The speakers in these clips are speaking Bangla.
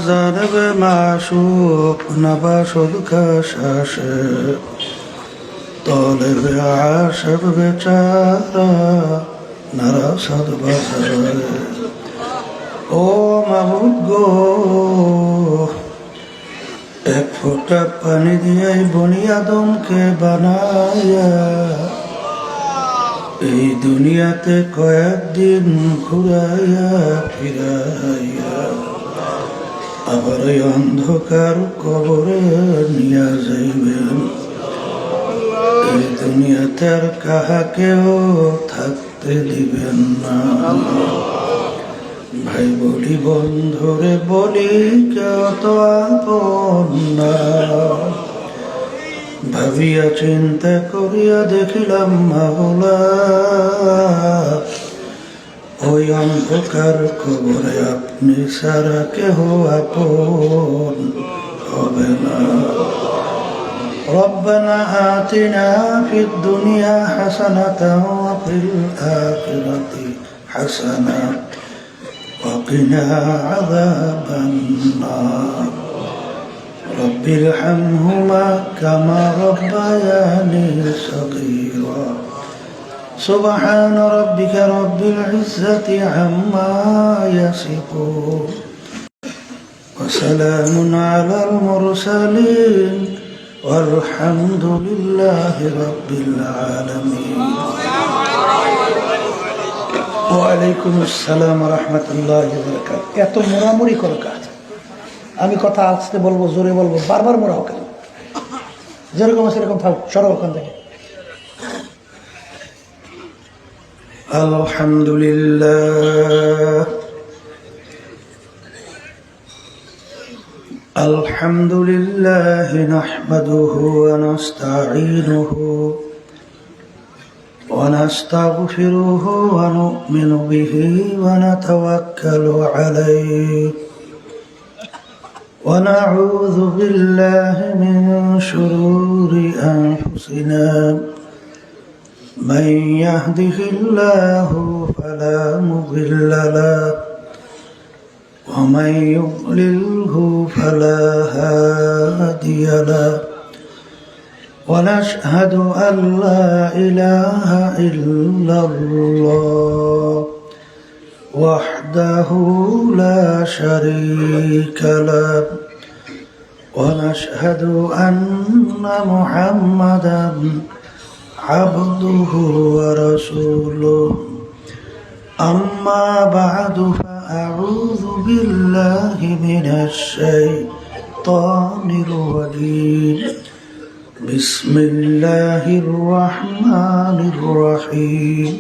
জানব মাশুক নবাসুদ খাশাশে তলব আশব বেচারা নারাসাদ বাজারে। ও মাবুদ গো, এক ফোঁটা পানি দিয়ে বনি আদমকে বানায়া এই দুনিয়াতে কয়েকদিন ঘুরাইয়া ফিরাইয়া আবার এই অন্ধকার কবরে নিয়ে যাইবেন। এই দুনিয়াতে আর কাহাকেও থাকতে দিবেন না। ভাই বলি বন্ধুরে বলি, কেউ তো আপন না। ভাবিয়া চিন্তা করিয়া দেখিলাম মাওলা, ওই অন্ধকার কবরে আপনি সারা কেহ আপন হবে না। ربنا آتنا في الدنيا حسنة وفي الآخرة حسنة وقنا عذاب النار رب ارحمهما كما ربياني صغيرا سبحان ربك رب العزة عما يصفون وسلام على المرسلين والحمد لله رب العالمين। ওয়ালাইকুম আসসালাম রাহমাতুল্লাহি ওয়া বারাকাতুহু। এত মোড়ামুড়ি করো কাজ, আমি কথা আস্তে বলবো, জোরে বলবো, বারবার মোড়াও কেন? যেরকম আছে সেরকম থাক, সরো ওখান থেকে। আলহামদুলিল্লাহ আলহামদুলিল্লাহ নাহমাদুহু ওয়া নাস্তাঈনুহু ওয়া নাস্তাগফিরুহু ওয়া নু'মিনু বিহি ওয়া নাতাওয়াক্কালু আলাইহি ওয়া নাউযু বিল্লাহি মিন শুরুরি আনফুসিনা মান ইয়াহদিহিল্লাহু ফালা মুদিল্লা লাহু ومن يضلله فلا هادي له ونشهد أن لا إله إلا الله وحده لا شريك له ونشهد أن محمدا عبده ورسوله أما بعد أعوذ بالله من الشيطان الرجيم بسم الله الرحمن الرحيم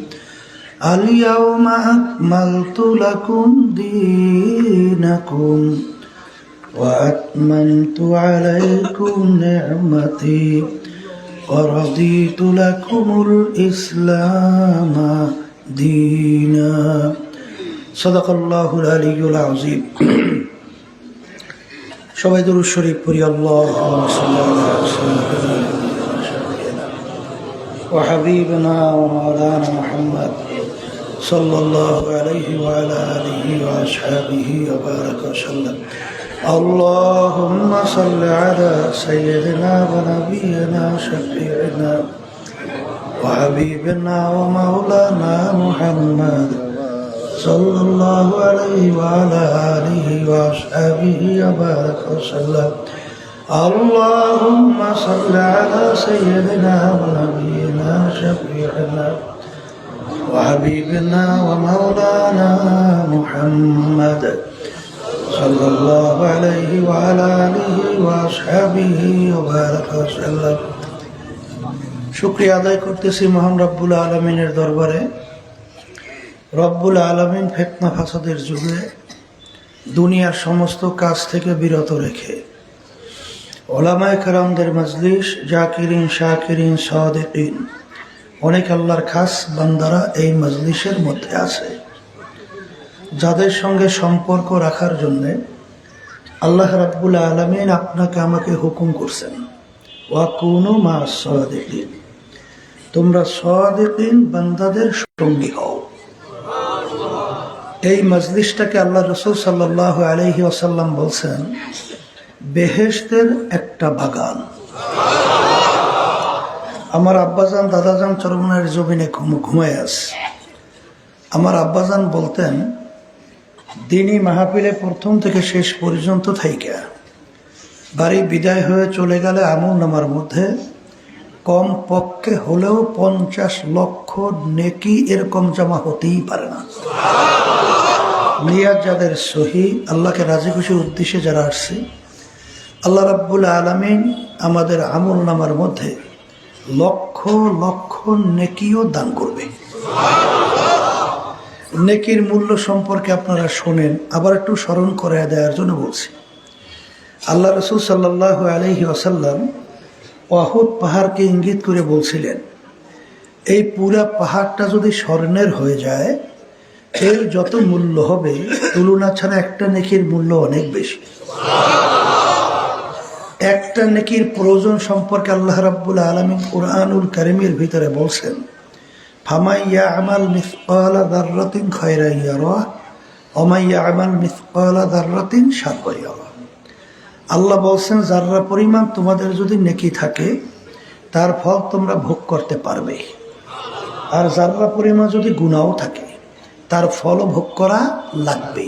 اليوم أكملت لكم دينكم وأتممت عليكم نعمتي ورضيت لكم الإسلام دينا صدق الله العلي العظيم। সবাই দুরূদ শরীফ পড়ি। আল্লাহুম্মা সাল্লি আলা সাইয়্যিদিনা ওয়া হাবিবিনা ওয়া মাওলানা মুহাম্মদ সাল্লাল্লাহু আলাইহি ওয়া আলা আলিহি ওয়া আসহাবিহি ওয়া বারাকা ওয়া সাল্লাম। আল্লাহুম্মা সাল্লি আলা সাইয়্যিদিনা ওয়া নাবিয়িনা শাফি'িনা ওয়া হাবিবিনা ওয়া মাওলানা মুহাম্মদ صلى الله عليه وعلى آله وأصحابه وبارك وسلم. اللهم صل على سيدنا ونبينا شفيعنا وحبيبنا ومولانا محمد صلى الله عليه وعلى آله وأصحابه وبارك وسلم. শুকরিয়া আদায় করতেছি মহান রব্বুল আলামিনের দরবারে। রব্বুল আলামিন ফিতনা ফাসাদের যুগে দুনিয়ার সমস্ত কাজ থেকে বিরত রেখে ওলামায়ে কেরামদের মজলিস, জাকিরিন, শাকিরিন, সাদিকিন, অনেক আল্লাহর খাস বান্দারা এই মজলিসের মধ্যে আছে, যাদের সঙ্গে সম্পর্ক রাখার জন্যে আল্লাহ রাব্বুল আলামিন আপনাকে আমাকে হুকুম করছেন, ওয়া কুনু মা সাদিকিন, তোমরা সাদিকিন বান্দাদের সঙ্গী হও। এই মজলিসটাকে আল্লাহ রসুল সাল্লাল্লাহু আলাইহি ওয়াসাল্লাম বলছেন বেহেশতের একটা বাগান। আমার আব্বাজান দাদাজান চরমনের জমিনে ঘুমায় আছে। আমার আব্বাজান বলতেন দিনই মাহফিলে প্রথম থেকে শেষ পর্যন্ত থাইকা বাড়ি বিদায় হয়ে চলে গেলে আমল নামার মধ্যে কম পক্ষে হলেও 50 লক্ষ নেকি এরকম জমা হতেই পারে না। নিয়াত যাদের সহি, আল্লাহকে রাজি খুশির উদ্দেশ্যে যারা আসছে, আল্লাহ রাব্বুল আলামিন আমাদের আমল নামার মধ্যে লক্ষ লক্ষ নেকিও দান করবে। নেকির মূল্য সম্পর্কে আপনারা শোনেন, আবার একটু স্মরণ করে দেওয়ার জন্য বলছি। আল্লাহ রসুল সাল্লাল্লাহু আলাইহি ওয়াসাল্লাম উহুদ পাহাড়কে ইঙ্গিত করে বলছিলেন এই পুরা পাহাড়টা যদি স্বর্ণের হয়ে যায় এর যত মূল্য হবে তুলনা ছাড়া একটা নেকির মূল্য অনেক বেশি। একটা নেকির প্রয়োজন সম্পর্কে আল্লাহ রাব্বুল আলামিন কুরআনুল কারীমের ভিতরে বলছেন ফামান ইয়া'মাল মিসকালা যাররাতিন খায়রান ইয়ারা ওয়া মান ইয়া'মাল মিসকালা যাররাতিন শাররান ইয়ারা। আল্লাহ বলছেন যাররা পরিমাণ তোমাদের যদি নেকি থাকে তার ফল তোমরা ভোগ করতে পারবে, আর যাররা পরিমাণ যদি গুনাহও থাকে তার ফলও ভোগ করা লাগবে।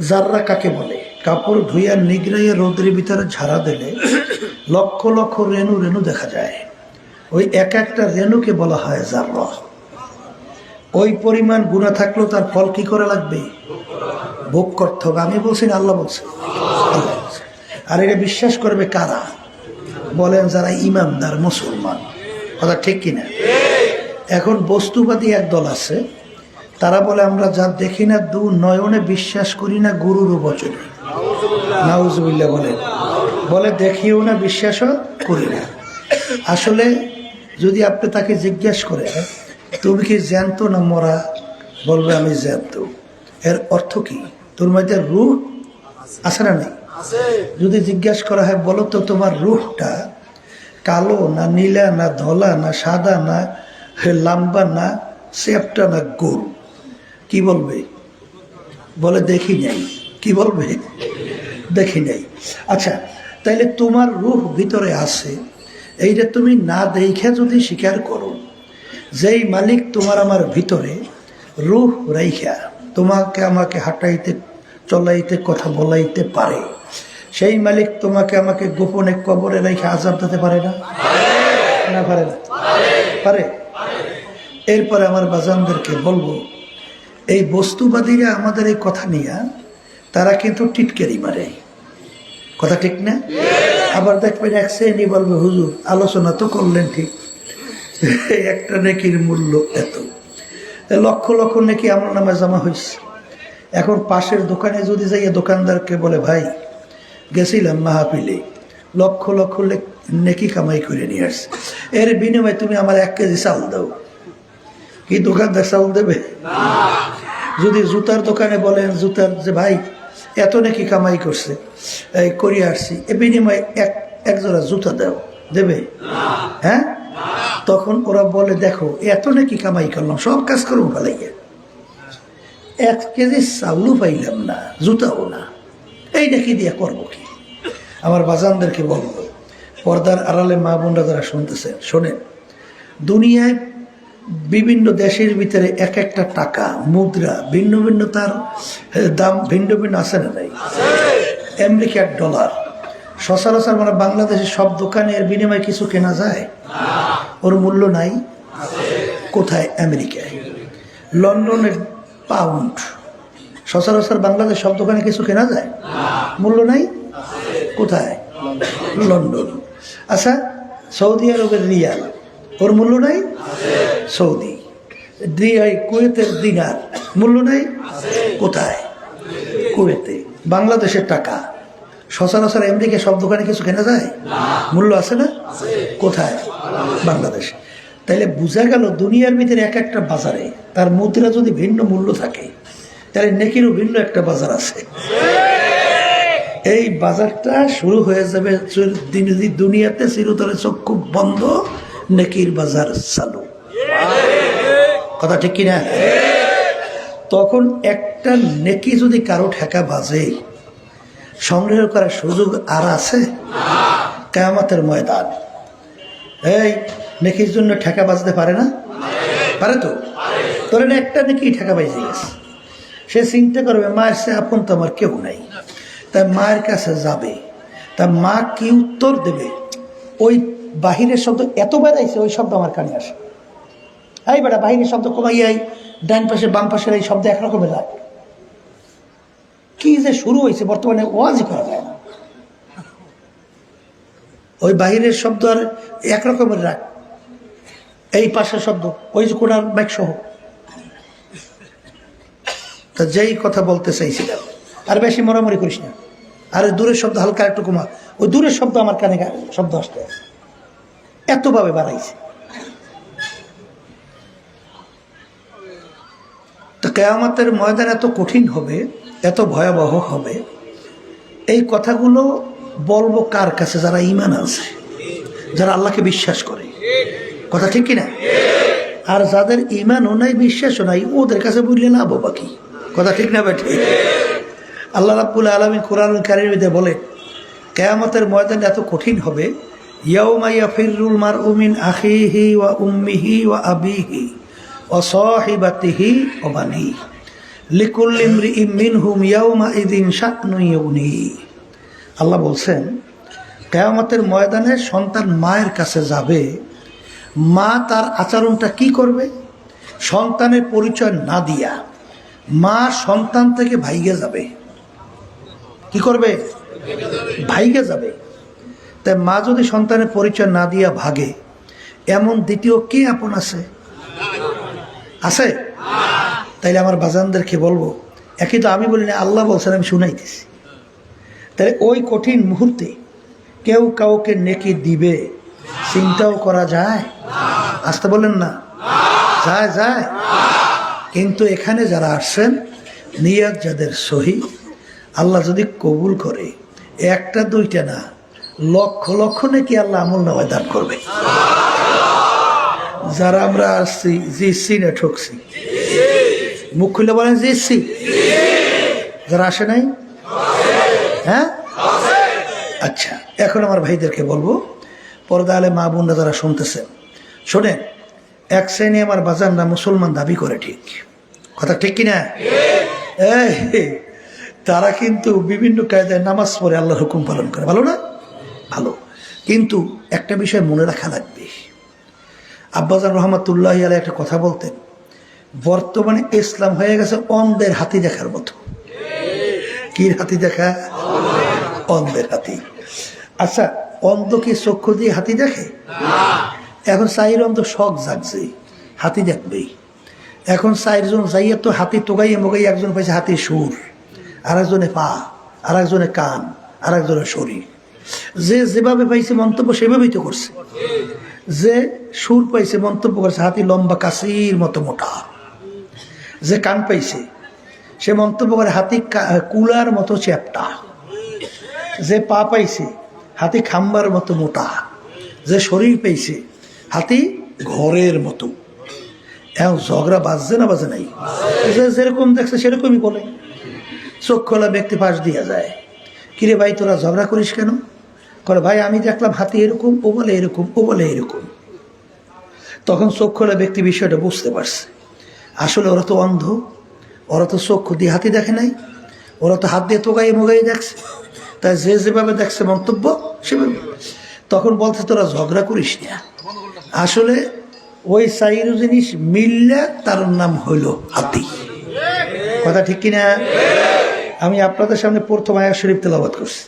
যাররা কাকে বলে? কাপড় ধুইয়া নিগড়াইয়া রোদের ভিতরে ঝাড়া দিলে লক্ষ লক্ষ রেণু রেণু দেখা যায়, ওই এক একটা রেণুকে বলা হয় যাররা। ওই পরিমাণ গুনাহ থাকলেও তার ফল কি করে লাগবে? ভোগ করতে হবে। আমি বলছি না, আল্লাহ বলছে। আর এটা বিশ্বাস করবে কারা? বলেন যারা ইমানদার মুসলমান। কথা ঠিক কিনা? এখন বস্তুবাদী একদল আছে, তারা বলে আমরা যা দেখি না দু নয়নে বিশ্বাস করি না গুরুর বচনে। নাউজুবিল্লাহ বলে দেখিও না বিশ্বাসও করি না। আসলে যদি আপনি তাকে জিজ্ঞাসা করে তুমি কি জ্যান্ত না মরা, বলবে আমি জ্যান্ত। এর অর্থ কি? তোর মধ্যে রূহ আছে না নেই? যদি জিজ্ঞাসা করা হয় বলো তো তোমার রূহটা কালো না নীলা না ধলা না সাদা না লাম্বা না সেপটা না গোল, কি বলবে? বলে দেখি নাই। কি বলবে? দেখি নাই। আচ্ছা, তাইলে তোমার রূহ ভিতরে আছে, এইটা তুমি না দেখে যদি স্বীকার করো যেই মালিক তোমার আমার ভিতরে রূহ রাইখা তোমাকে আমাকে হাঁটাইতে চলাইতে কথা বলাইতে পারে, সেই মালিক তোমাকে আমাকে গোপনে কবরে রেখে আযাব দিতে পারে না? না পারে না? পারে। এরপরে আমার বাজানদেরকে বলবো এই বস্তুবাদীরা আমাদের এই কথা নিয়ে তারা কিন্তু টিটকারি মারে। কথা ঠিক না? আবার দেখবেন এক শ্রেণী বলবে হুজুর আলোচনা তো করলেন ঠিক, একটা নেকির মূল্য এত, লক্ষ লক্ষ নেকি আমার নামে জমা হয়েছে। এখন পাশের দোকানে যদি যাইয়া দোকানদারকে বলে ভাই গেছিলাম মাহফিলে লক্ষ লক্ষ নেকি কামাই করে নিয়ে আসছে, এর বিনিময়ে তুমি আমার 1 কেজি চাউল দাও, কি দোকানদার চাউল দেবে? যদি জুতার দোকানে বলেন জুতার যে ভাই এত নাকি কামাই করছে এই করিয়ে আসছি, এ বিনিময়ে এক জোড়া জুতা দাও, দেবে? হ্যাঁ, তখন ওরা বলে দেখো এত নাকি কামাই করলাম, সব কাজ করবো ভালাইয়া, 1 কেজি চাউলও পাইলাম না, জুতাও না, এই নাকি দিয়ে করবো কি? আমার বাজানদেরকে বলবো, পর্দার আড়ালে মা বোনরা যারা শুনতেছেন শোনেন, দুনিয়ায় বিভিন্ন দেশের ভিতরে এক একটা টাকা মুদ্রা ভিন্ন ভিন্ন, তার দাম ভিন্ন ভিন্ন আছে না নাই? আমেরিকার ডলার সচরাচর মানে বাংলাদেশের সব দোকানে এর বিনিময়ে কিছু কেনা যায়? ওর মূল্য নাই। কোথায়? আমেরিকায়। লন্ডনের পাউন্ড সচরাচর বাংলাদেশ সব দোকানে কিছু কেনা যায়? মূল্য নাই। কোথায়? লন্ডন। আচ্ছা, সৌদি আরবের রিয়াল ওর মূল্য নাই? সৌদি। কুয়েতের দিনার মূল্য নাই? কোথায়? কুয়েতে। বাংলাদেশের টাকা সচরাচর আমেরিকা সব দোকানে কিছু কেনা যায়? মূল্য আছে না? কোথায়? বাংলাদেশ। তাইলে বোঝা গেল দুনিয়ার ভিতরে এক একটা বাজারে তার মুদ্রা যদি ভিন্ন মূল্য থাকে তাহলে নেকিরও ভিন্ন একটা বাজার আছে। এই বাজারটা শুরু হয়ে যাবে দুনিয়াতে চিরতরে চক্ষু বন্ধ, নেকির বাজার চালু। কথা ঠিক কিনা? তখন একটা নেকি যদি কারো ঠেকা বাজে, সংগ্রহ করার সুযোগ আর আছে? কিয়ামতের ময়দান এই নেকির জন্য ঠেকা বাজতে পারে না? পারে তো? ধরেন একটা নেকি ঠেকা বাজে গেছে, সে চিন্তা করবে মায়ের সে আপন তো আমার কেউ নাই, তাই মায়ের কাছে যাবে, তা মা কি উত্তর দেবে? ওই বাহিরের শব্দ এত বেড়াইছে, ওই শব্দ আমার কানে আসে। এই বেটা বাহিরের শব্দ কমাইয়াই, ডান পাশে বাম পাশের এই শব্দ একরকমের রাখ। কি যে শুরু হয়েছে বর্তমানে, ওয়াজই করা যায় না। ওই বাহিরের শব্দ আর একরকমের রাখ, এই পাশের শব্দ ওই যে কোনার ব্যাগ সহ। তা যেই কথা বলতে চাইছিলাম, আর বেশি মরামরি করিস না, আর দূরের শব্দ হালকা একটু কমা। ওই দূরের শব্দ আমার কানে শব্দ আসতে এতভাবে বাড়াইছে। তো কিয়ামতের ময়দান এত কঠিন হবে, এত ভয়াবহ হবে, এই কথাগুলো বলবো কার কাছে? যারা ঈমান আছে, যারা আল্লাহকে বিশ্বাস করে। কথা ঠিক কিনা? আর যাদের ঈমানও নাই, বিশ্বাসও নাই, ওদের কাছে বললে লাভ বাকি। কথা ঠিক না বেঠি? আল্লাহ রাব্বুল আলামিন কোরআনুল কারীমে বলে কিয়ামতের ময়দান এত কঠিন হবে, ইয়াউমা ইয়াফিরুল মারউ মিন আখিহি ওয়া উম্মিহি ওয়া আবিহি ওয়া সাহিবাতিহি ওয়া বানিহি লিকুল্লি ইমরিইম মিনহুম ইয়াউমা ইযিন শা'নুন ইউগনি। আল্লাহ বলছেন কিয়ামতের ময়দানে সন্তান মায়ের কাছে যাবে, মা তার আচরণটা কি করবে? সন্তানের পরিচয় না দিয়া মা সন্তান থেকে ভাইগে যাবে। কি করবে? ভাইগে যাবে। তাই মা যদি সন্তানের পরিচয় না দিয়া ভাগে, এমন দ্বিতীয় কে আপন আছে? আছে? তাইলে আমার বাজানদেরকে বলবো, একই তো আমি বলি না, আল্লাহ বলছেন, আমি শুনাইতেছি। তাহলে ওই কঠিন মুহূর্তে কেউ কাউকে নেকি দিবে চিন্তাও করা যায়? আসতে বলেন না, যায় যায়। কিন্তু এখানে যারা আসছেন, নিয়ত যাদের সহি, আল্লাহ যদি কবুল করে, একটা দুইটা না, লক্ষ লক্ষ নাকি আল্লাহ আমল নামায় দান করবে। যারা আমরা আসছি জিতছি না ঠকছি? মুখ খুলে বলেন জিতছি। যারা আসে নাই? হ্যাঁ, আচ্ছা। এখন আমার ভাইদেরকে বলবো, পর্দা আলে মা বোনরা যারা শুনতেছেন, শোনেন, এক শ্রেণী আমার বাজানরা মুসলমান দাবি করে, ঠিক কথা ঠিক কিনা? তারা কিন্তু বিভিন্ন কায়দায় নামাজ পড়ে আল্লাহর হুকুম পালন করে, ভালো না? ভালো। কিন্তু একটা বিষয় মনে রাখা লাগবে, আব্বাজান রহমাতুল্লাহি আলাইহি একটা কথা বলতেন, বর্তমানে ইসলাম হয়ে গেছে অন্ধের হাতি দেখার মতো। কি হাতি দেখা? অন্ধের হাতি। আচ্ছা, অন্ধ কি চক্ষু দিয়ে হাতি দেখে? এখন চাইর অন্ধ শখ জাগছে, হাতি দেখবেই। এখন চারজন যাইয়া তো হাতি তোগাইয়ে মোগাই, একজন পাইছে হাতির সুর, আর একজনে পা, আর একজনে কান, আর একজনের শরীর। যে যেভাবে পাইছে মন্তব্য সেভাবেই তো করছে। যে সুর পাইছে মন্তব্য করছে হাতি লম্বা কাশির মতো মোটা। যে কান পাইছে সে মন্তব্য করে হাতি কুলার মতো চ্যাপটা। যে পা পাইছে হাতি খাম্বার মতো মোটা। যে শরীর পেয়েছে হাতি ঘরের মতো। এখন ঝগড়া বাজছে না বাজে নাই? যে যেরকম দেখছে সেরকমই বলে। চোখ খোলা ব্যক্তি পাশ দিয়ে যায়, কিরে ভাই তোরা ঝগড়া করিস কেন? করে ভাই আমি দেখলাম হাতি এরকম, ও বলে এরকম, ও বলে এরকম। তখন চোখ খোলা ব্যক্তি বিষয়টা বুঝতে পারছে, আসলে ওরা তো অন্ধ, ওরা তো চক্ষু দিয়ে হাতি দেখে নাই, ওরা তো হাত দিয়ে তোগাই মোগাই দেখছে। তাই যে যেভাবে দেখছে মন্তব্য সেভাবে। তখন বলছে তোরা ঝগড়া করিস না, আসলে ওই চাইরু জিনিস মিললে তার নাম হইল হাতি। কথা ঠিক কিনা? আমি আপনাদের সামনে প্রথম আয়াত শরীফ তেলাওয়াত করছি।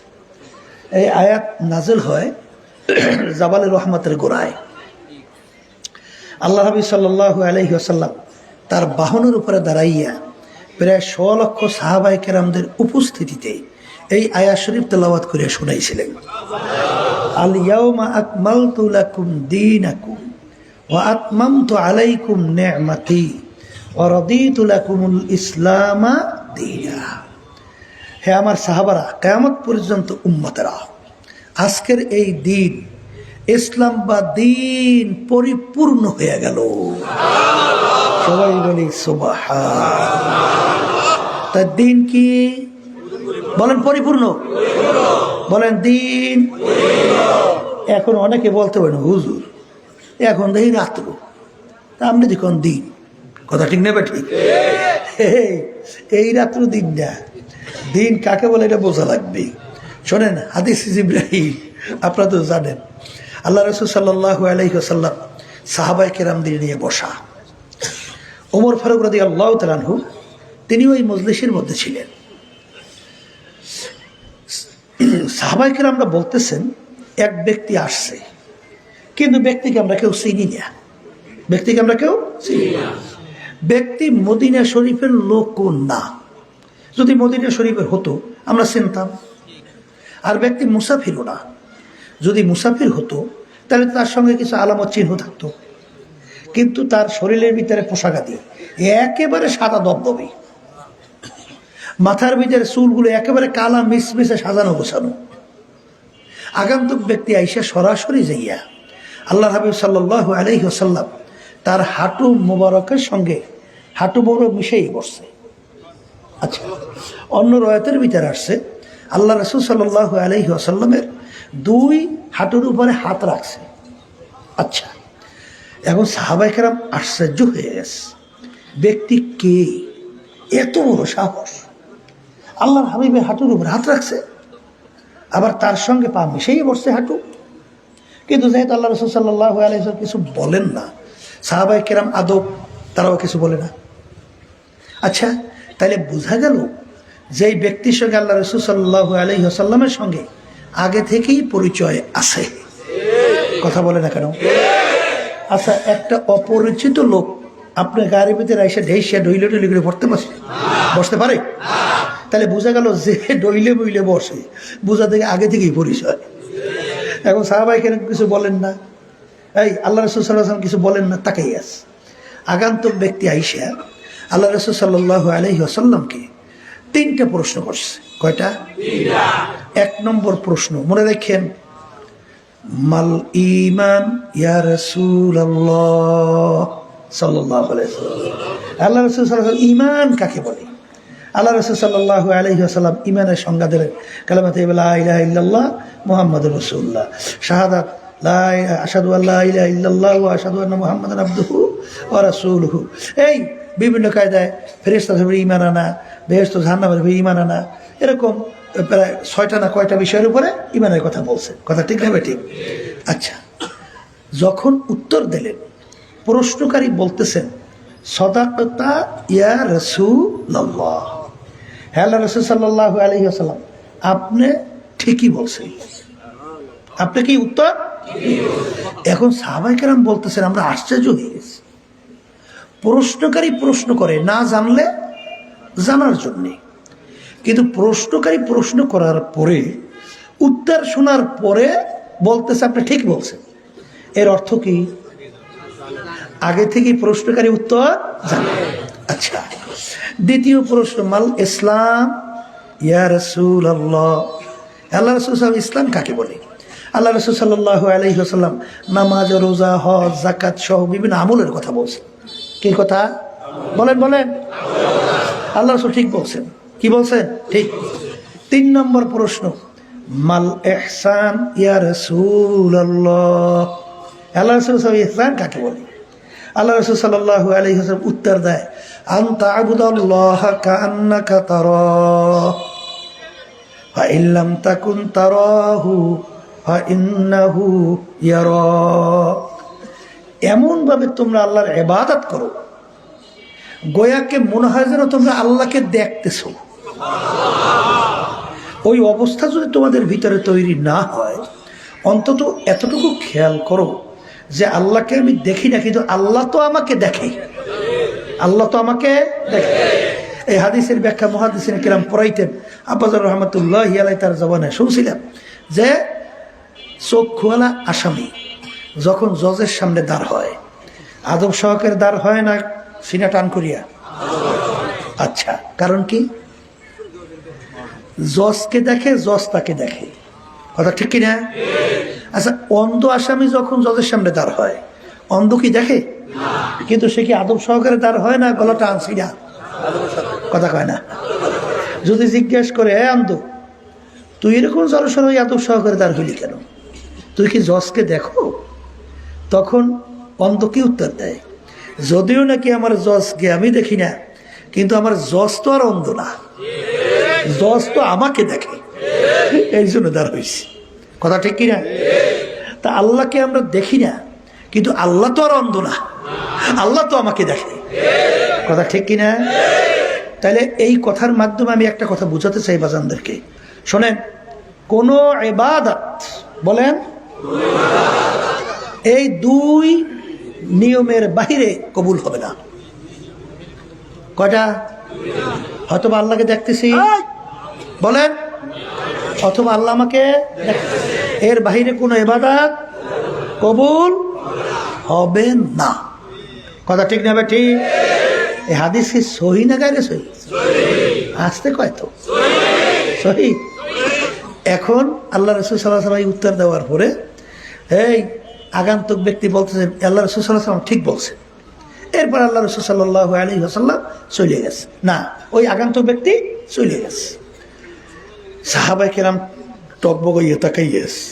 এই আয়াত নাজেল হয় জাবালে রহমতের গোড়ায়। আল্লাহ নবী সাল্লাল্লাহু আলাইহি ওয়াসাল্লাম তার বাহনের উপরে দাঁড়াইয়া প্রায় 100 লক্ষ সাহাবায়ে কেরামদের উপস্থিতিতে এই আয়াত শরীফ তেলাওয়াত করে শোনাইছিলেন। আল ইয়াউমা আকমালতু লাকুম দীনাকুম ওয়া আতমামতু আলাইকুম নি'মাতি ওয়া রাদিতু লাকুমুল ইসলামা দীনা। হে আমার সাহাবারা, কিয়ামত পর্যন্ত উম্মতেরা, আজকের এই দিন, ইসলাম বা দিন পরিপূর্ণ হয়ে গেল। সবাই বলি সুবহান। তার দিন কি বলেন? পরিপূর্ণ। বলেন দিন। এখন অনেকে বলতে পারেন হুজুর এখন দেখি রাত্র, আপনি দেখুন দিন। কথা ঠিক নেবে? ঠিক। এই রাত্র দিন না, দিন কাকে বলে এটা বোঝা লাগবে। শোনেন, হাদিস জিবরাইল আপনারা তো জানেন, আল্লাহ রাসূল সাল্লাল্লাহু আলাইহি ওয়াসাল্লাম সাহাবায়ে কেরামদের নিয়ে বসা। ওমর ফারুক রাদিয়াল্লাহু তাআলা আনহু তিনি ওই মজলিসের মধ্যে ছিলেন। সাহাবায়ে কেরামরা বলতেছেন এক ব্যক্তি আসছে, কিন্তু ব্যক্তিকে আমরা কেউ চিনি না। ব্যক্তিকে আমরা কেউ চিনি না। ব্যক্তি মদিনা শরীফের লোক না। যদি মদিনা শরীফের হতো আমরা চিনতাম। আর ব্যক্তি মুসাফিরও না। যদি মুসাফির হতো তাহলে তার সঙ্গে কিছু আলামত চিহ্ন থাকতো। কিন্তু তার শরীরের ভিতরে পোশাকাদি একেবারে সাদা দবদবে, মাথার ভিতরে চুলগুলো একেবারে কালা মিসমিসে সাজানো গোছানো। আগন্তুক ব্যক্তি আইসা সরাসরি যাইয়া আল্লাহ হাবিব সাল্লাল্লাহু আলাইহি ওয়াসাল্লাম তার হাঁটু মোবারকের সঙ্গে হাঁটু বড় মিশেই বসছে। আচ্ছা, অন্য রয়াতের ভিতরে আসছে আল্লাহ রাসূল সাল্লাল্লাহু আলাইহি ওয়াসাল্লামের দুই হাঁটুর উপরে হাত রাখছে। আচ্ছা, এখন সাহাবায়ে কেরাম আশ্চর্য হয়ে গেছে, ব্যক্তি কে? এত বড় সাহস, আল্লাহর হাবিবের হাঁটুর উপরে হাত রাখছে, আবার তার সঙ্গে পা মিশেই বসছে হাঁটু। কিন্তু যেহেতু আল্লাহ রাসূল সাল্লাল্লাহু আলাইহি ওয়াসাল্লাম কিছু বলেন না, সাহাবায়ে কেরাম আদব, তারাও কিছু বলে না। আচ্ছা, তাহলে বোঝা গেল যেই ব্যক্তির সঙ্গে আল্লাহ রাসূল সাল্লাল্লাহু আলাইহি ওয়াসাল্লামের সঙ্গে আগে থেকেই পরিচয় আছে। কথা বলে না কেন? আচ্ছা, একটা অপরিচিত লোক আপনার গাড়ির ভিতরে এসে ঢেইসা ডইলে ডইলে করে বসতে পারে? তাহলে বোঝা গেল যে ডইলে বইলে বসে, বোঝা থেকে আগে থেকেই পরিচয়। এখন সাহাবায়ে কেরাম কিছু বলেন না, এই আল্লাহ রাসূল সাল্লাল্লাহু আলাইহি ওয়াসাল্লাম কিছু বলেন না, তাকাই আছে। আগন্তুক ব্যক্তি আইসা আল্লাহ রাসূল সাল্লাল্লাহু আলাইহি ওয়াসাল্লামকে তিনটা প্রশ্ন করছে। কয়টা? তিনটা। এক নম্বর প্রশ্ন মনে রাখেন, মাল ঈমান ইয়া রাসূলুল্লাহ সাল্লাল্লাহু আলাইহি ওয়াসাল্লাম। আল্লাহ রাসূল সাল্লাল্লাহু আলাইহি ওয়াসাল্লাম ঈমান কাকে বলে? আল্লাহ রাসূল সাল্লাল্লাহু আলাইহি ওয়াসাল্লাম ঈমানের সংজ্ঞা দিলেন কালিমাতে লা ইলাহা ইল্লাল্লাহ মুহাম্মাদুর রাসূলুল্লাহ, শাহাদাত লা আশহাদু আল্লা ইলাহা ইল্লাল্লাহ ওয়া আশহাদু আন্না মুহাম্মাদান আবদুহু ওয়া রাসূলুহু। এই বিভিন্ন কায়দায় ফেরেশতাদের উপরে ঈমান আনা, বেহেশত জাহান্নামের উপরে ঈমান আনা, এরকম প্রায় 6টা না কয়টা বিষয়ের উপরে ঈমানের কথা বলছে। কথা ঠিক না ঠিক? আচ্ছা, যখন উত্তর দিলেন প্রশ্নকারী বলতেছেন সাদাকাতা ইয়া রাসূলুল্লাহ, হে আল্লাহ রাসূল সাল্লাল্লাহু আলাইহি ওয়াসাল্লাম আপনি ঠিকই বলছেন। আপনি কি উত্তর? এখন সাহাবায়ে কেরাম বলতেছেন আমরা আশ্চর্য হয়ে গেছি। প্রশ্নকারী প্রশ্ন করে না জানলে জানার জন্যে, কিন্তু প্রশ্নকারী প্রশ্ন করার পরে উত্তর শোনার পরে বলতেছে আপনি ঠিক বলছেন। এর অর্থ কি? আগে থেকেই প্রশ্নকারী উত্তর জানে। আচ্ছা, দ্বিতীয় প্রশ্ন, মাল ইসলাম ইয়া রাসূলুল্লাহ, আল্লাহ রাসূল সাল্লাল্লাহু আলাইহি ওয়াসাল্লাম ইসলাম কাকে বলে? আল্লাহ রাসূল সাল্লাল্লাহু আলাইহি ওয়াসাল্লাম নামাজ, রোজা, হজ, যাকাত সহ বিভিন্ন আমলের কথা বলছেন। কি কথা? বলেন বলেন। আল্লাহ রাসূল ঠিক বলছেন। কি বলছেন? ঠিক। 3 নম্বর প্রশ্ন, মাল ইহসান ইয়া রাসূলুল্লাহ, আল্লাহ রাসূল সাল্লাল্লাহু আলাইহি ওয়াসাল্লাম ইহসান কাকে বলে? আল্লাহ রাসূল সাল্লাল্লাহু আলাইহি ওয়াসাল্লাম উত্তর দেয় আনতা আবুদাল্লাহা কাআন্নাকা তারাহু ফা ইন লাম তাকুন তারাহু ফা ইন্নাহু ইয়ারাক। এমন ভাবে তোমরা আল্লাহর ইবাদত করো গোয়াকে মনে হয় যেন তোমরা আল্লাহকে দেখতেছো। ওই অবস্থা যদি তোমাদের ভিতরে তৈরি না হয়, অন্তত এতটুকু খেয়াল করো যে আল্লাহকে আমি দেখি না, কিন্তু আল্লাহ তো আমাকে দেখে। আল্লাহ তো আমাকে দেখে। এই হাদিসের ব্যাখ্যা মুহাদ্দিসিন কিরাম পড়াইতেন। আব্বাজার রহমাতুল্লাহি আলাইহি তার জবানে শুনছিলাম যে চক্ষুওয়ালা আসামি যখন জজের সামনে দাঁড় হয়, আদব সহকারে দাঁড় হয় না সিনা টান করিয়া? আচ্ছা, কারণ কি? জজকে দেখে, জজ তাকে দেখে। কথা ঠিক কিনা? আচ্ছা, অন্ধ আসামি যখন জজের সামনে দাঁড় হয়, অন্ধ কি দেখে? কিন্তু সে কি আদব সহকারে দাঁড় হয় না গলাটা আনছি না? কথা কয় না। যদি জিজ্ঞেস করে, অন্ধ, তুই এরকম জড়সড় আদব সহকারে দাঁড় হইলি কেন? তুই কি জজকে দেখো? তখন অন্ধ কি উত্তর দেয়? যদিও নাকি আমার জজকে আমি দেখি না, কিন্তু আমার জজ তো আর অন্ধ না, জজ তো আমাকে দেখে, এই জন্য দাঁড় হয়েছি। কথা ঠিক কিনা? তা আল্লাহকে আমরা দেখি না, কিন্তু আল্লাহ তো আর অন্ধ না, আল্লাহ তো আমাকে দেখে। কথা ঠিক কিনা? তাহলে এই কথার মাধ্যমে আমি একটা কথা বুঝাতে চাই বাজানদেরকে। শোনেন, কোন ইবাদত, বলেন, এই দুই নিয়মের বাহিরে কবুল হবে না। কয়টা? হয়তো আল্লাহকে দেখতেছি, বলেন, অথবা আল্লাহ আমাকে, এর বাহিরে কোনো ইবাদত কবুল হবে না। কথা ঠিক না? ঠিক। এই হাদিস কি সহি না গায়রে সহি? আসতে কয় তো সহি। এখন আল্লাহ রাসূল সাল্লাল্লাহু আলাইহি ওয়াসাল্লাম উত্তর দেওয়ার পরে এই আগন্তুক ব্যক্তি বলতেছেন আল্লাহ রাসূল সাল্লাল্লাহু আলাইহি ওয়াসাল্লাম ঠিক বলছেন। এরপর আল্লাহ রাসূল সাল্লাল্লাহু আলাইহি ওয়াসাল্লাম চলে গেছে। না, ওই আগন্তুক ব্যক্তি চলে গেছে। সাহাবায়ে কেরাম টকবক হয়ে তাকাইয়ে আছে।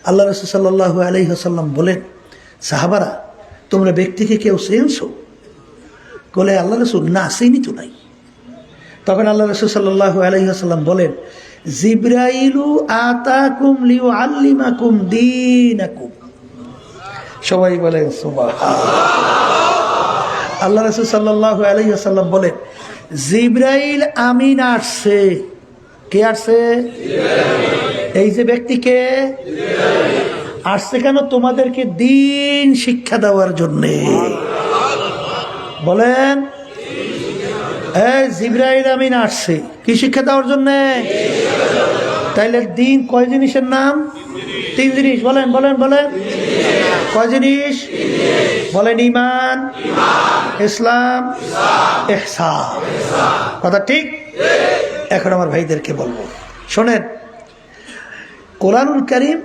আল্লাহ রাসূল সাল্লাল্লাহু আলাইহি ওয়াসাল্লাম বলেন, সাহাবারা, তোমরা ব্যক্তিকে কেউ চেনছো? বলে, আল্লাহ রাসূল, না, চিনি তো নাই। তখন আল্লাহ রাসূল সাল্লাল্লাহু আলাইহি ওয়াসাল্লাম বলেন, জিবরাইলু আতাকুম লিউআল্লিমাকুম দীনাকুম। সবাই বলেন সুবহানাল্লাহ। আল্লাহ রাসূল সাল্লাল্লাহু আলাইহি ওয়াসাল্লাম বলেন, জিবরাইল আমিন আসছে। কে আসছে? এই যে ব্যক্তিকে আসছে কেন? তোমাদেরকে দ্বীন শিক্ষা দেওয়ার জন্যে। বলেন, এই জিবরাইল আমিন আসছে কি শিক্ষা দেওয়ার জন্যে? তাইলে দ্বীন কয় জিনিসের নাম? 3 জিনিস। বলেন বলেন বলেন, কয় জিনিস? বলেন, ঈমান, ইসলাম, ইহসান। কথা ঠিক? এখন আমার ভাইদেরকে বলবো, শোনেন, কোরআনুল কারীম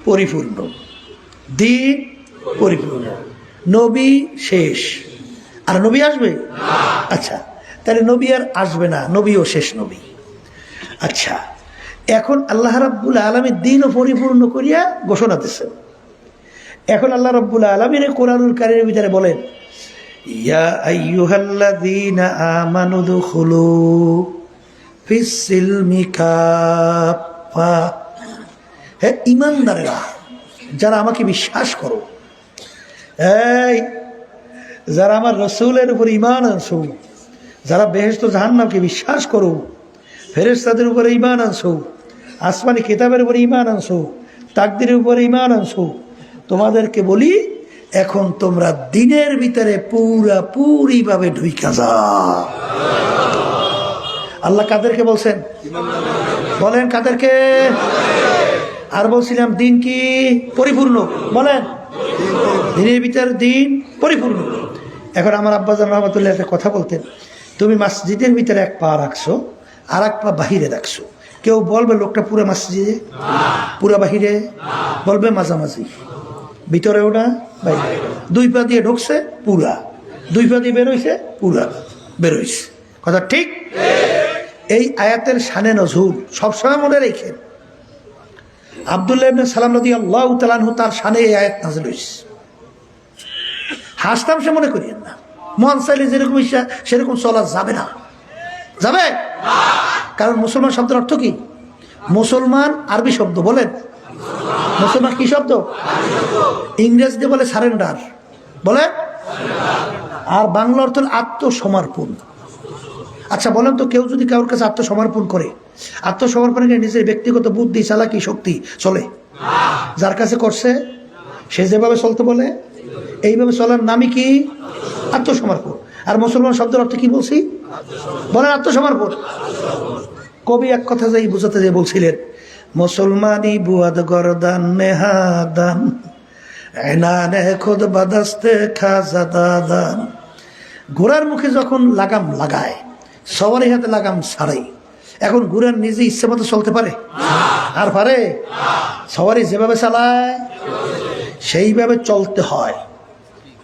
পরিপূর্ণ, দ্বীন পরিপূর্ণ, নবী শেষ, আর নবী আসবে? আচ্ছা, তাহলে নবী আর আসবে না, নবীও শেষ নবী। আচ্ছা, এখন আল্লাহ রাব্বুল আলামিন দ্বীনও পরিপূর্ণ করিয়া ঘোষণা দিচ্ছেন। এখন আল্লাহ রাব্বুল আলামিন কোরআনুল কারীমের ভিতরে বলেন, ইয়া আইয়ুহাল্লাযীনা আমানু দুখুলু ফিস সিলমি কাফা। হে ঈমানদারেরা, যারা আমাকে বিশ্বাস করো, এই যারা আমার রাসূলের উপর ঈমান আনছো, যারা বেহেশত জাহান্নামকে বিশ্বাস করো, ফেরেশতাদের উপরে ঈমান আনছো, আসমানি কিতাবের উপরে ঈমান আনছো, তাকদীরের উপরে ঈমান আনছো, তোমাদেরকে বলি, এখন তোমরা দ্বীনের ভিতরে পুরাপুরিভাবে ঢুইকা যাও। আল্লাহ কাদেরকে বলছেন? বলেন, কাদেরকে? আর বলছিলাম দ্বীন কি পরিপূর্ণ? বলেন, দ্বীনের ভিতরে দ্বীন পরিপূর্ণ। এখন আমার আব্বাজান রহমতুল্লাহ একটা কথা বলতেন, তুমি মসজিদের ভিতরে এক পা রাখছো, আর এক পা বাহিরে রাখছো, কেউ বলবে লোকটা পুরো মসজিদে, পুরো বাহিরে? বলবে মাঝামাঝি, ভিতরেও না বাইরে। 2 পা দিয়ে ঢুকছে পুরা, 2 পা দিয়ে বেরোইছে পুরা বেরোইছে। কথা ঠিক? এই আয়াতের শানে নজুল সবসময় মনে রেখেন। আব্দুল্লাহ ইবনে সালাম রাদিয়াল্লাহু তাআলা আনহু, তার শানে এই আয়াত নাযিল হইছে। হাসতাম সে মনে করিয়েন না, মন চাইলে যেরকম ইচ্ছা সেরকম চলা যাবে না। যাবে? কারণ মুসলমান শব্দের অর্থ কি? মুসলমান আরবি শব্দ। বলেন, মুসলমান কি শব্দ? ইংরেজিতে বলে সারেন্ডার, বলে, আর বাংলা অর্থ আত্মসমর্পণ। আচ্ছা বলেন তো, কেউ যদি কারোর কাছে আত্মসমর্পণ করে, আত্মসমর্পণে নিজের ব্যক্তিগত বুদ্ধি, চালাকি, শক্তি চলে? যার কাছে করছে সে যেভাবে চলতে বলে, এইভাবে চলার নামই কি? আত্মসমর্পণ। আর মুসলমান শব্দের অর্থ কি বলছি? বলেন, আত্মসমর্পণ। কবি এক কথা যাই বুঝাতে যে বলছিলেন, মুসলমানি বুয়াদ গরদান নেহাদান এনানে খুদ বাদাস্তে খাজাদাদান। ঘোড়ার মুখে যখন লাগাম লাগায়, সবারই হাতে লাগাম ছাড়াই, এখন ঘুরে নিজে ইচ্ছে মতো চলতে পারে? আর পারে? সবারই যেভাবে চালায় সেইভাবে চলতে হয়,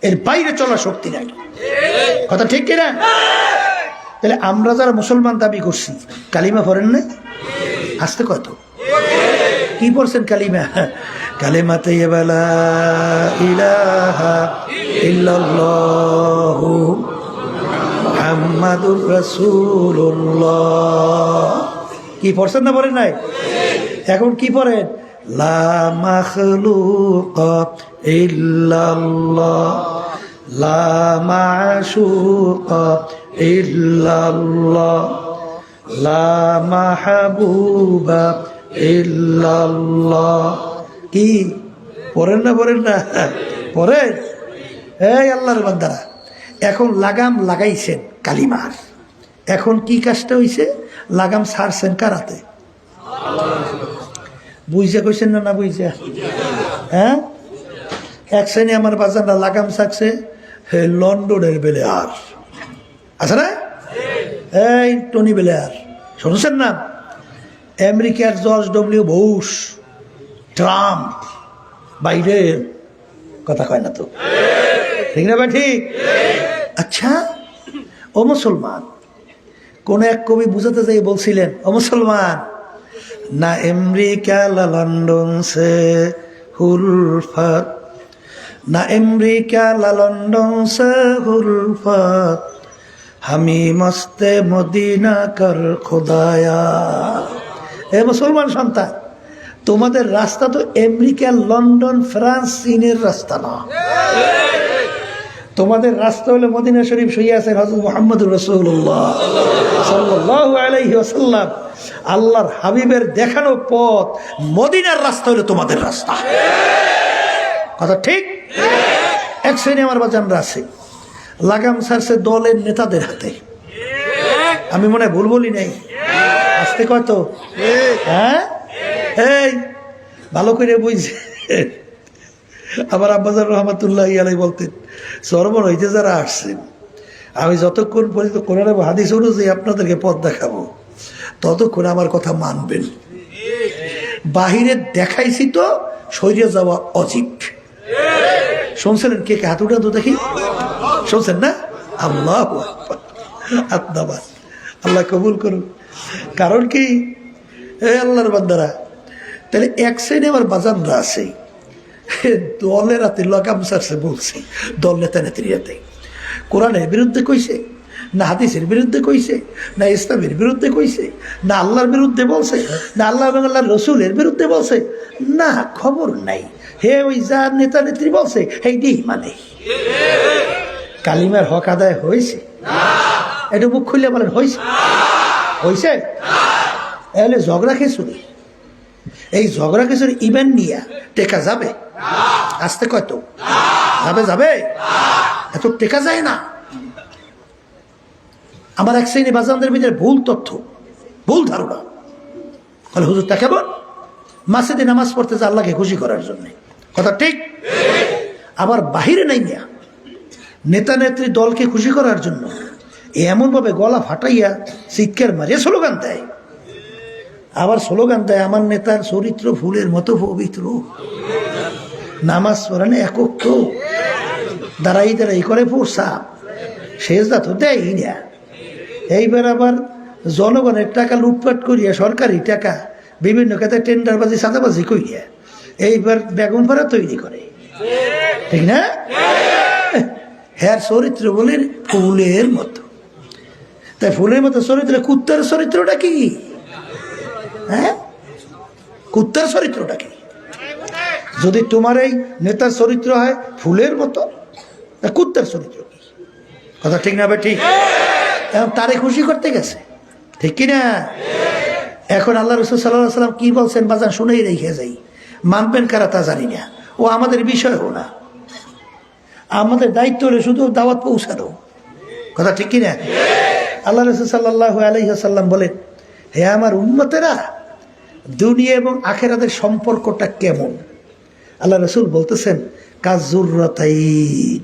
এর বাইরে চলার শক্তি নাই। কথা ঠিক কিনা? তাহলে আমরা যারা মুসলমান দাবি করছি, কালিমা পড়েন না? আসতে কত কি পড়ছেন কালিমা? কালিমা তাইয়্যিবা লা ইলাহা ইল্লাল্লাহু মুহাম্মাদুর রাসূলুল্লাহ। কি পড়ছেন না পড়েন নাই? এখন কি পড়েন? লা মাখলুকা ইল্লাল্লাহ, লা মাশুকা ইল্লাল্লাহ, লা মাহবুবা ইল্লাল্লাহ। কি পড়েন না পড়েন না? পড়েন। এই আল্লাহর বান্দারা, এখন লাগাম লাগাইছেন কালিমার, এখন কি কাজটা হইছে? লাগাম ছাড়ছেন কারাতে। বুঝা কইছেন না? না বুঝা? হ্যাঁ, এক শ্রেণী আমার বাজানরা লাগাম ছাড়ছে লন্ডনের বেলেয়ার আছে না, এই টনি বেলেয়ার শুনছেন না? আমেরিকার George W Bush, Trump, Biden, কথা কয় না তো, ঠিক না ভাই? ঠিক। আচ্ছা, ও মুসলমান, কোন এক কবি বুঝাতে যাই বলছিলেন, ও মুসলমান, না আমেরিকা লা লন্ডন সে হুলফত, না আমেরিকা লা লন্ডন সে হুলফত, হামি মস্তে মদিনা কর খোদায়া। এ মুসলমান সন্তান, তোমাদের রাস্তা তো আমেরিকা, লন্ডন, ফ্রান্স, চীনের রাস্তা না। তোমাদের রাস্তা হলো মদিনা শরীফ, শুয়ে আছেন হযরত মুহাম্মদুর রাসূলুল্লাহ সাল্লাল্লাহু আলাইহি ওয়াসাল্লাম, আল্লাহর হাবিবের দেখানো পথ। মদিনার রাস্তা হলো তোমাদের রাস্তা। কথা ঠিক? এক শ্রেণী আমার বাজানরা আছে লাগাম ছাড়ছে দলের নেতাদের হাতে। আমি মনে হয় ভুল বলি নাই? আসতে কয় তো? হ্যাঁ, এই ভালো করে বুঝছে। আবার আব্বাজান রহমাতুল্লাহ আলাইহি বলতেন, সরবর হইতে যারা আসছেন, আমি যতক্ষণ পর্যন্ত কোরআন এবং হাদিস অনুযায়ী আপনাদেরকে পথ দেখাবো, ততক্ষণ আমার কথা মানবেন। বাহিরে দেখাইছি তো সরিয়ে যাওয়া অজীব। শুনছিলেন? কে কে হাত উঠান তো দেখি। শুনছেন না? আল্লাহু আকবার, আত্মাবাদ, আল্লাহ কবুল করুন। কারণ কি, আল্লাহর বান্দারা, তাহলে এক সাইডে আমার বাজানরা আছে দলের হাতে লাগাম ছাড়ছে, বলছি দল নেতা নেত্রীরাতে কোরআনের বিরুদ্ধে কইছে, না হাদিসের বিরুদ্ধে কইছে, না ইসলামের বিরুদ্ধে কইছে, না আল্লাহর বিরুদ্ধে বলছে, না আল্লাহ এবং আল্লাহর রসুলের বিরুদ্ধে বলছে, না খবর নাই। হে ওই যার নেতা নেত্রী বলছে এইটাই মানে। কালিমার হক আদায় হয়েছে? এটা মুখ খুলে বলেন, হয়েছে? হয়েছে? এহলে ঝগড়া খেসুরি, এই ঝগড়া খেসুরি ইভেন্ট নিয়ে টেকা যাবে? আসতে কয় তো যাবে? যাবে? এত টেকা যায় না। আমার এক শ্রেণী বাজানদের ভিতরে ভুল তথ্য, ভুল ধারণা, বলে হুজুরটা কেমন মাসজিদে নামাজ পড়তে যে আল্লাহকে খুশি করার জন্য। কথা ঠিক? আবার বাহিরে নাই মিয়া, নেতা নেত্রী দলকে খুশি করার জন্য এমনভাবে গলা ফাটাইয়া চিৎকার মারিয়া স্লোগান দেয়। আবার স্লোগান দেয় আমার নেতার চরিত্র ফুলের মতো পবিত্র, নামাজ পড়ানে একক তো, দাঁড়াই দাঁড়াই করে প্রসাব, সেজদা তো দেয়ই না। এইবার আবার জনগণের টাকা লুটপাট করিয়া, সরকারি টাকা বিভিন্ন ক্ষেত্রে টেন্ডারবাজি সাদাবাজি করিয়া এইবার বেগুন ভাড়া তৈরি করে, ঠিক না? হ্যাঁ, চরিত্র বলে ফুলের মতো। তাই ফুলের মতো চরিত্র, কুত্তার চরিত্রটা কি? হ্যাঁ, কুত্তার চরিত্রটা কি? যদি তোমার এই নেতার চরিত্র হয় ফুলের মতো, কুত্তার চরিত্র কি? কথা ঠিক না? ঠিক। এখন তারে খুশি করতে গেছে, ঠিক কিনা? এখন আল্লাহ রাসূল সাল্লাল্লাহু আলাইহি ওয়াসাল্লাম কি বলছেন বাজান, শুনেই রেখে যাই। মানবেন কারা তা জানি না, ও আমাদের বিষয়ও না। আমাদের দায়িত্ব হলো শুধু দাওয়াত পৌঁছানো। কথা ঠিক কিনা? আল্লাহ রাসূল সাল্লাল্লাহু আলাইহি ওয়াসাল্লাম বলেন, হে আমার উম্মতেরা, দুনিয়া এবং আখিরাতের সম্পর্কটা কেমন? আল্লাহ রাসূল বলতেছেন, কাযুররাতাইন,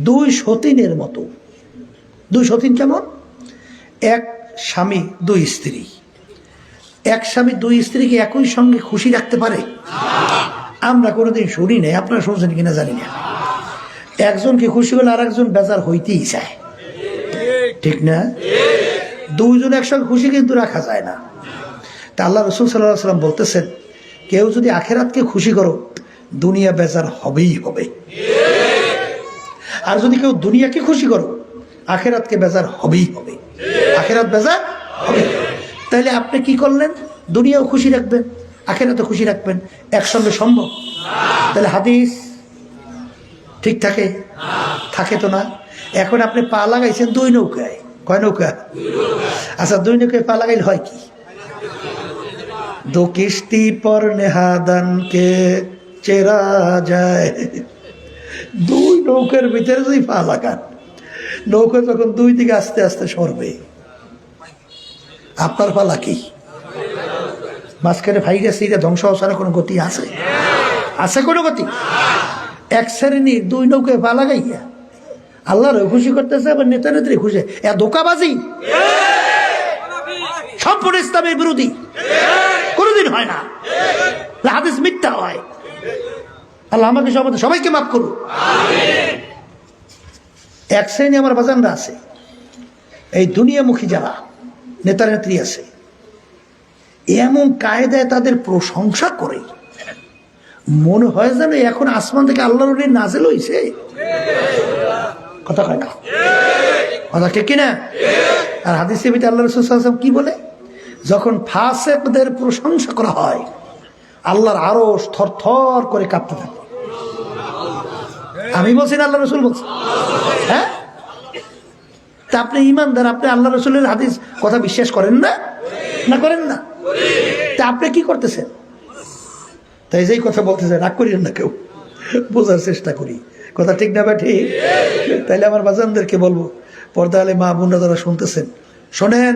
দুই সতীনের মতো। দুই সতীন কেমন? এক স্বামী দুই স্ত্রী, এক স্বামী দুই স্ত্রীকে একই সঙ্গে খুশি রাখতে পারে? আমরা কোনোদিন শুনি নাই, আপনারা শুনছেন কিনা জানি না। একজনকে খুশি হলে আর একজন বেজার হইতেই চায়, ঠিক না? দুইজন একসঙ্গে খুশি কিন্তু রাখা যায় না। তা আল্লাহ রসুল সাল্লাল্লাহু আলাইহি ওয়াসাল্লাম বলতেছেন, কেউ যদি আখেরাতকে খুশি করো, দুনিয়া বেজার হবেই হবে। আর যদি কেউ দুনিয়াকে খুশি করো, আখেরাতকে বেজার হবেই হবে। আখেরাত বেজার হবে। তাইলে আপনি কি করলেন? দুনিয়াও খুশি রাখবেন, আখেরাতও খুশি রাখবেন, একসঙ্গে সম্ভব? তাহলে হাদিস ঠিক থাকে? থাকে তো না। এখন আপনি পা লাগাইছেন দুই নৌকায়, কয় নৌকা? আচ্ছা, দুই নৌকায় পা লাগাইলে হয় কি? দো কিস্তি পর নেহাদানকে চেরা যায়। দুই নৌকার ভিতরে যদি পা লাগান, নৌকা যখন দুই দিকে আস্তে আস্তে সরবে, আপনার পালা কি? মাঝখানে ভাইরাস এইটা ধ্বংস হওয়ার কোনো গতি আছে? আছে কোনো গতি? এক শ্রেণীর দুই নৌকায় পা লাগাইয়া আল্লাহর খুশি করতেছে, আবার নেতা নেত্রী খুশি। এ ধোঁকাবাজি সম্পূর্ণ ইসলামের বিরোধী, কোনোদিন হয় না। হাদিস মিথ্যা হয়। আল্লাহ আমাকে সবাইকে মাফ করুন। এক শ্রেণী আমার বাজানরা আছে, এই দুনিয়ামুখী যারা নেতা নেত্রী আছে, এমন কায়দায় তাদের প্রশংসা করে মনে হয় যেন এখন আসমান থেকে আল্লাহর ওলি নাজেল হইছে। কথা কয় না? কথা ঠিক কিনা? আর হাদিসের ভিতরে আল্লাহ রাসূল সাল্লাল্লাহু আলাইহি ওয়াসাল্লাম কি বলে? যখন ফাসিকদের প্রশংসা করা হয়, আল্লাহর আরশ থরথর করে কাঁপতে থাকে। আমি বলছি না, আল্লাহ রাসূল বলছেন। হ্যাঁ, তা আপনি ইমানদার, আপনি আল্লাহ রাসূলের হাদিস কথা বিশ্বাস করেন না? না করেন না? তা আপনি কি করতেছেন? তাই যেই কথা বলতেছে রাগ করিলেন না, কেউ বোঝার চেষ্টা করি, কথা ঠিক না? বা ঠিক? তাইলে আমার বাজানদেরকে বলবো, পর্দা আলে মা বোনরা যারা শুনতেছেন, শোনেন,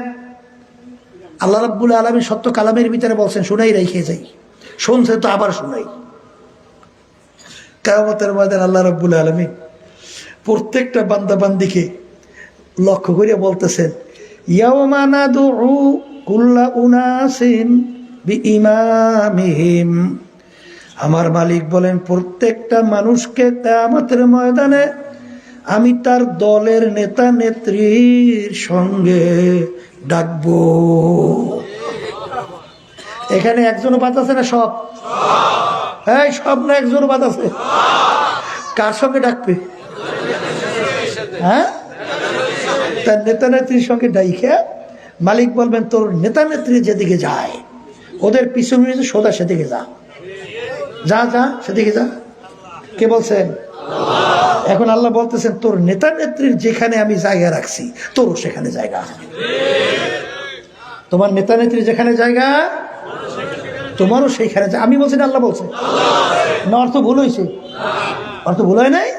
আল্লাহ রাব্বুল আলামিন সত্য কালামের ভিতরে বলছেন, শুনাই রেখে যাই। শুনছে তো আবার শুনাই। কিয়ামতের ময়দান আল্লাহ রাব্বুল আলামিন প্রত্যেকটা বান্দা বান্দিকে লক্ষ্য করে বলতেছেন, ইয়াওমা নাদউ কুল্লা উনাসিন বিইমামিহিম। আমার মালিক বলেন, প্রত্যেকটা মানুষকে কিয়ামতের ময়দানে আমি তার দলের নেতা নেত্রীর সঙ্গে ডাকবো। এখানে একজনও বাদ আছে না? সব? হ্যাঁ, সব না, একজনও বাদ আছে। কার সঙ্গে ডাকবে? হ্যাঁ, তার নেতা নেত্রীর সঙ্গে ডাইখা মালিক বলবেন, তোর নেতা নেত্রী যেদিকে যায় ওদের পিছু পিছু সোজা সেদিকে যা, যা যা সেদিকে যা। কে বলছেন? এখন আল্লাহ বলতেছেন, তোর নেতা নেত্রীর যেখানে আমি জায়গা রাখছি তোরও সেখানে জায়গা। তোমার নেতা নেত্রী যেখানে জায়গা, তোমারও সেইখানে। আমি বলছি না, আল্লাহ বলছে না? অর্থ ভুল হয়েছে? অর্থ ভুল হয় নাই?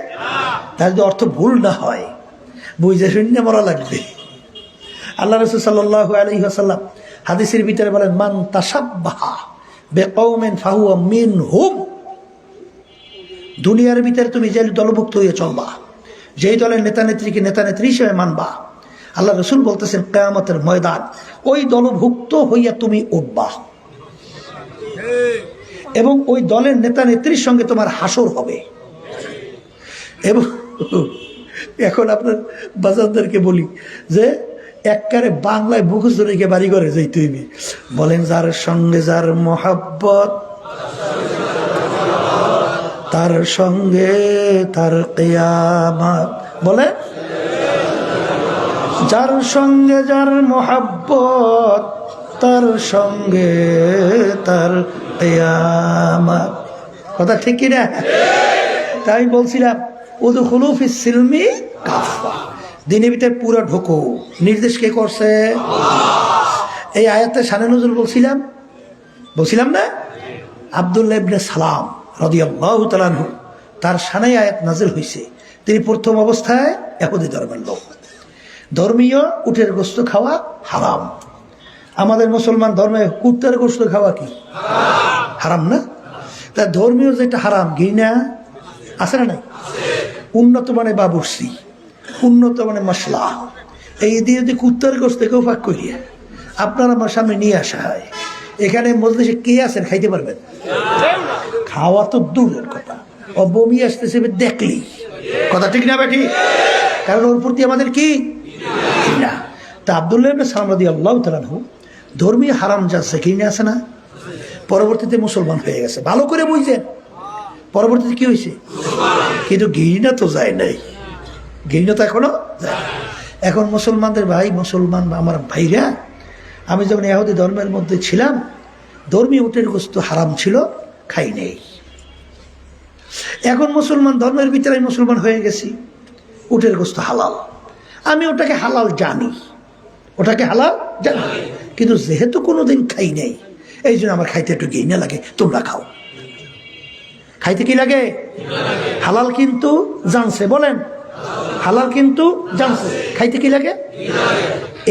তার যদি অর্থ ভুল না হয়, বুঝে শুনে মরা লাগবে। আল্লাহ রাসূল সাল্লাল্লাহু আলাইহি ওয়াসাল্লাম হাদিসের ভিতরে বলেন, মান তাশাব্বাহা বিকওমিন ফাহুয়া মিনহুম। দুনিয়ার ভিতরে তুমি যে দলভুক্ত হয়ে চলবা, যেই দলের নেতা নেত্রীকে নেতা নেত্রী হিসেবে মানবা, আল্লাহ রাসূল বলতেছেন কিয়ামতের ময়দান ওই দলভুক্ত হইয়া তুমি উঠবা, এবং ওই দলের নেতা নেত্রীর সঙ্গে তোমার হাসর হবে। এবং এখন আপনার বাজারদেরকে বলি যে একবারে বাংলায় মুখস্থ রেখে বাড়ি করে যাই তুই বলেন, যার সঙ্গে যার মহাব্বত তার সঙ্গে তার কিয়ামত। বলে, যার সঙ্গে যার মহাব্বত তার সঙ্গে তার কিয়ামত। কথা ঠিক কিনা? তাই বলছিলাম, উদখুলু ফিস সিলমি কাফা, দিনের ভিতরে পুরো ঢোকো। নির্দেশ কে করছে? এই আয়াতে শানে নজরুল বলছিলাম না? আব্দুল্লাহ ইবনে সালাম রাদিয়াল্লাহু তাআলা আনহু, তার শানে আয়াত নাজিল হয়েছে। তিনি প্রথম অবস্থায় ইহুদি ধর্মের লোক। ধর্মীয় উটের গোশত খাওয়া হারাম। আমাদের মুসলমান ধর্মে কুত্তার গোশত খাওয়া কি হারাম না? তা ধর্মীয় যেটা হারাম, ঘৃণা আছে না নাই? উন্নত মানে বাবুর্চি, উন্নত মানে মশলা, এই দিয়ে যদি কুত্তার গোস্ত কেউ ফাঁক করিয়া আপনার আমার সামনে নিয়ে আসা হয়, এখানে মজলিসে কে আছেন খাইতে পারবেন? খাওয়া তো দূরের কথা, ও বমি আসতেছে দেখলেই, কথা ঠিক না বেঠি? কারণ ওর প্রতি আমাদের কি না। তা আব্দুল্লাহ ইবনে সালাম রাদিয়াল্লাহু তাআলা আনহু ধর্মীয় হারাম যাচ্ছে ঘৃণা আছে না, পরবর্তীতে মুসলমান হয়ে গেছে। ভালো করে বুঝছেন, পরবর্তীতে কি হয়েছে? কিন্তু ঘৃণা তো যায় নাই, ঘৃণা তো এখনো যায়। এখন মুসলমানদের ভাই, মুসলমান আমার ভাইরা, আমি যখন ইহুদি ধর্মের মধ্যে ছিলাম, ধর্মীয় উটের গোস্ত হারাম ছিল, খাই নেই। এখন মুসলমান ধর্মের ভিতরে মুসলমান হয়ে গেছি, উটের গোস্ত হালাল, আমি ওটাকে হালাল জানি, ওটাকে হালাল জানি, কিন্তু যেহেতু কোনোদিন খাই নেই, এই জন্য আমার খাইতে একটু ঘৃণা লাগে। তোমরা খাও, খাইতে কি লাগে? হালাল কিন্তু জানছে, বলেন হালাল কিন্তু জানছে, খাইতে কি লাগে?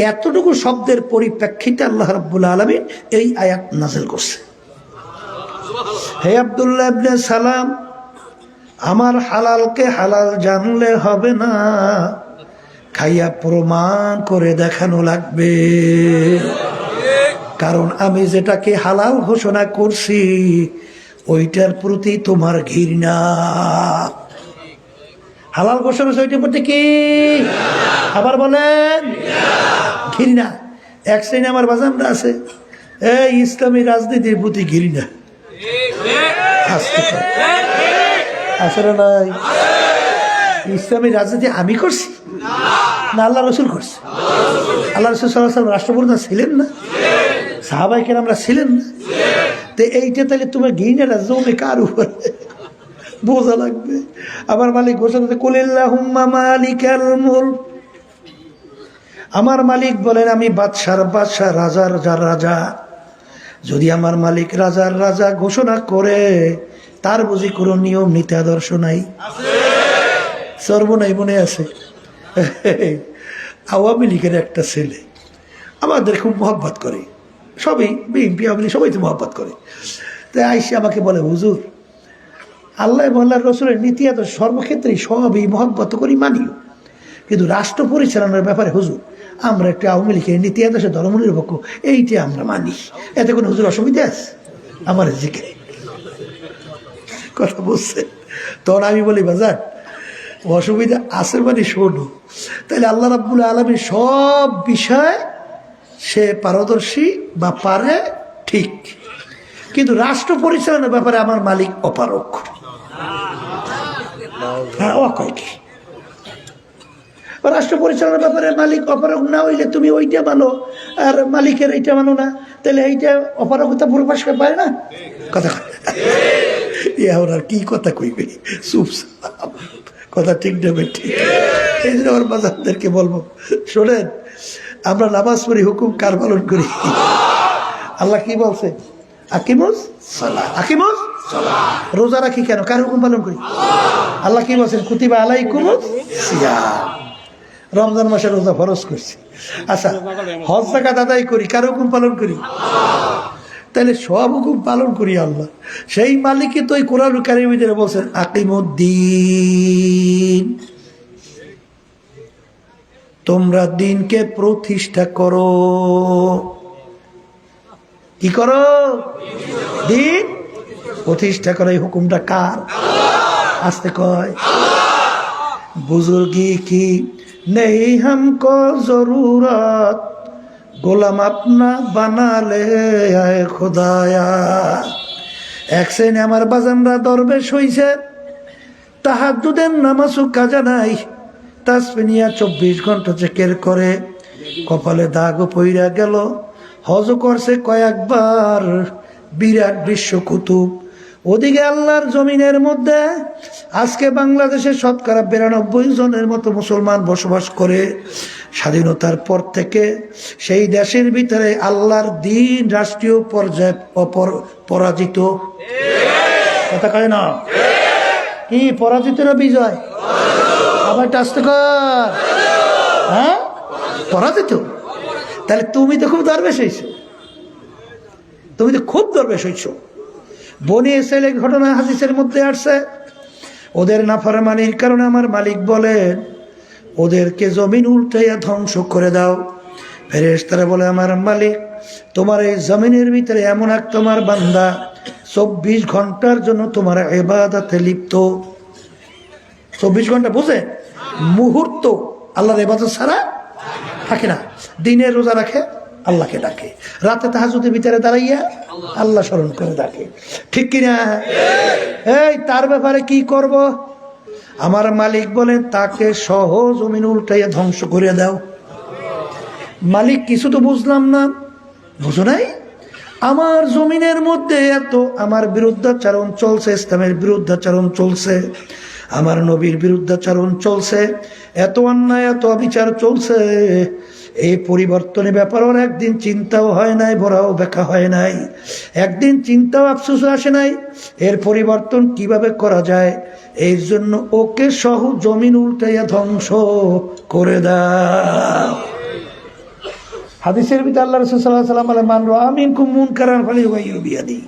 এতটুকু শব্দের পরিপ্রেক্ষিতে আল্লাহ রাব্বুল আলামিন এই আয়াত নাযিল করছে, হে আব্দুল্লাহ ইবনে সালাম, আমার হালালকে হালাল জানলে হবে না, খাইয়া প্রমাণ করে দেখানো লাগবে। কারণ আমি যেটাকে হালাল ঘোষণা করছি ওইটার প্রতি তোমার ঘৃণা। হালাল ঘোষণা ওইটার প্রতি কি? আবার বলেন ঘৃণা। এক শ্রেণী আমার বাজানরা আছে, এই ইসলামী রাজনীতির প্রতি ঘৃণা আছে না নাই? ইসলামী রাজনীতি আমি করছি না আল্লাহ রসুল করছে? আল্লাহ রসুল সাল্লাল্লাহু আলাইহি ওয়াসাল্লাম রাষ্ট্রপ্রধান ছিলেন না? সাহাবায়ে কেরামরা ছিলেন না? তো এইটা তাহলে তোমার ঘৃণাটা জমে কার উপরে? বোঝা লাগবে। আমার মালিক ঘোষণা করছে, কুলিল্লাহুম্মা মালিকাল মুলক, আমার মালিক বলেন আমি বাদশার বাদশা, রাজার রাজা। যদি আমার মালিক রাজার রাজা ঘোষণা করে, তার বুঝি কোনো নিয়ম নীতি আদর্শ নাই? সর্বনাই মনে আছে, আওয়ামী লীগের একটা ছেলে আমাদের খুব মহব্বত করে, সবই বিএনপি আওয়ামী লীগ সবাই তো মহব্বত করে। তাই আইসে আমাকে বলে, হুজুর আল্লাহ আল্লাহর রসুলের নীতি আদর্শ সর্বক্ষেত্রেই সবই মহব্বত করি, মানিও, কিন্তু রাষ্ট্র পরিচালনার ব্যাপারে হুজুর আমরা একটা আওয়ামী লীগের নীতি আদর্শ ধর্মনিরপেক্ষ, এইটা আমরা মানি, এতে কোনো হুজুর অসুবিধা আছে? আমার জিকে কথা বলছে। তখন আমি বলি, বাজার অসুবিধা আছে মানে শোনো, তাহলে আল্লাহ রাব্বুল আলামিন সব বিষয় সে পারদর্শী বা পারে ঠিক, কিন্তু রাষ্ট্র পরিচালনার ব্যাপারে আমার মালিক অপারক। হ্যাঁ, ও কয় কি রাষ্ট্র পরিচালনার ব্যাপারে মালিক অপারক না হইলে তুমি ওইটা মানো আর মালিকের এইটা মানো না, তাহলে এইটা অপারকতা প্রকাশ করতে পারে না? কথা এখন আর কি কথা কইবে, চুপ, কথা ঠিক নেবে ঠিক। এই জন্য আমার বাজারদেরকে বলবো, শোনেন আমরা নামাজ পড়ি, হুকুম কার পালন করি? আল্লাহ কি বলছে? আকিমুস সালাহ, আকিমুস সালাহ। রোজা রাখি কেন? কার হুকুম পালন করি? আল্লাহ কি বলছেন? কুতিবা আলাইকুমুস সিয়াম, রমজান মাসে রোজা ফরজ করছি। আচ্ছা, হজ যাকাত আদায় করি, কার হুকুম পালন করি? তাহলে সব হুকুম পালন করি আল্লাহ। সেই মালিকই তো এই কোরআন কারীমের ভিতরে বলছেন আকিমুদ্দিন, তোমরা দিনকে প্রতিষ্ঠা করো। কি করো? দিন প্রতিষ্ঠা করো। এই হুকুমটা কার? আসতে কয় বুজুর্গি কি নেই হামকো জরুরত, গোলাম আপনা বানালে আয় খোদায়া। এক শ্রেণী আমার বাজানরা দরবেশ হইছে, তাহাজ্জুদের নামাজও কাজা নাই, তাসবিহ নিয়া 24 ঘন্টা চেকের করে, কপালে দাগও পইরা গেল, হজ করছে কয়েকবার, বিরাট বিশ্ব কুতুব। ওদিকে আল্লাহর জমিনের মধ্যে আজকে বাংলাদেশে শতকরা 92 জনের মতো মুসলমান বসবাস করে। স্বাধীনতার পর থেকে সেই দেশের ভিতরে আল্লাহর দ্বীন রাষ্ট্রীয় পর্যায়ে পরাজিত। কথা কয় না? কি পরাজিত না বিজয়? আবার আসতে কর, হ্যাঁ পরাজিত। তাহলে তুমি তো খুব দরবেশ হয়েছো, তুমি তো খুব দরবেশ হয়েছো। বনি ইসরাইলের ঘটনা হাদিসের মধ্যে আসছে, ওদের নাফরমানির কারণে আমার মালিক বলেন ওদেরকে জমিন উল্টাইয়া ধ্বংস করে দাও। ফেরেশতারা বলে, আমার মালিক, তোমার এই জমিনের ভিতরে এমন এক তোমার বান্দা 24 ঘন্টার জন্য তোমার ইবাদতে লিপ্ত। 24 ঘন্টা বুঝে মুহূর্ত আল্লাহর ইবাদত ছাড়া থাকে না। দিনে রোজা রাখে, আল্লাহকে ডাকে, রাতে তাহাজ্জুদের ভিতরে দাঁড়াইয়া আল্লাহ স্মরণ করে ডাকে, ঠিক কিনা? এই তার ব্যাপারে কি করব? আমার মালিক বলেন, তাকে সহ জমিন উল্টাইয়া ধ্বংস করে দাও। মালিক, কিছু তো বুঝলাম না। বুঝো নাই? আমার জমিনের মধ্যে এত আমার বিরুদ্ধাচারণ চলছে, ইসলামের বিরুদ্ধাচারণ চলছে, আমার নবীর বিরুদ্ধাচারণ চলছে, এত অন্যায় এত অবিচার চলছে, এই পরিবর্তনের ব্যাপারে একদিন চিন্তাও হয় নাই, বড়াও ব্যাখ্যা হয় নাই, একদিন চিন্তাও আফসোস আসে নাই এর পরিবর্তন কিভাবে করা যায়। এই জন্য ওকে সহ জমিন উল্টাইয়া ধ্বংস করে দাও। হাদিসের ভিতরে আল্লাহ রাসূল সাল্লাল্লাহু আলাইহি ওয়াসাল্লাম বলেন, মান রাআ মিনকুম মুনকারান ফালিয়ুগাইয়িরহু বিয়াদিহি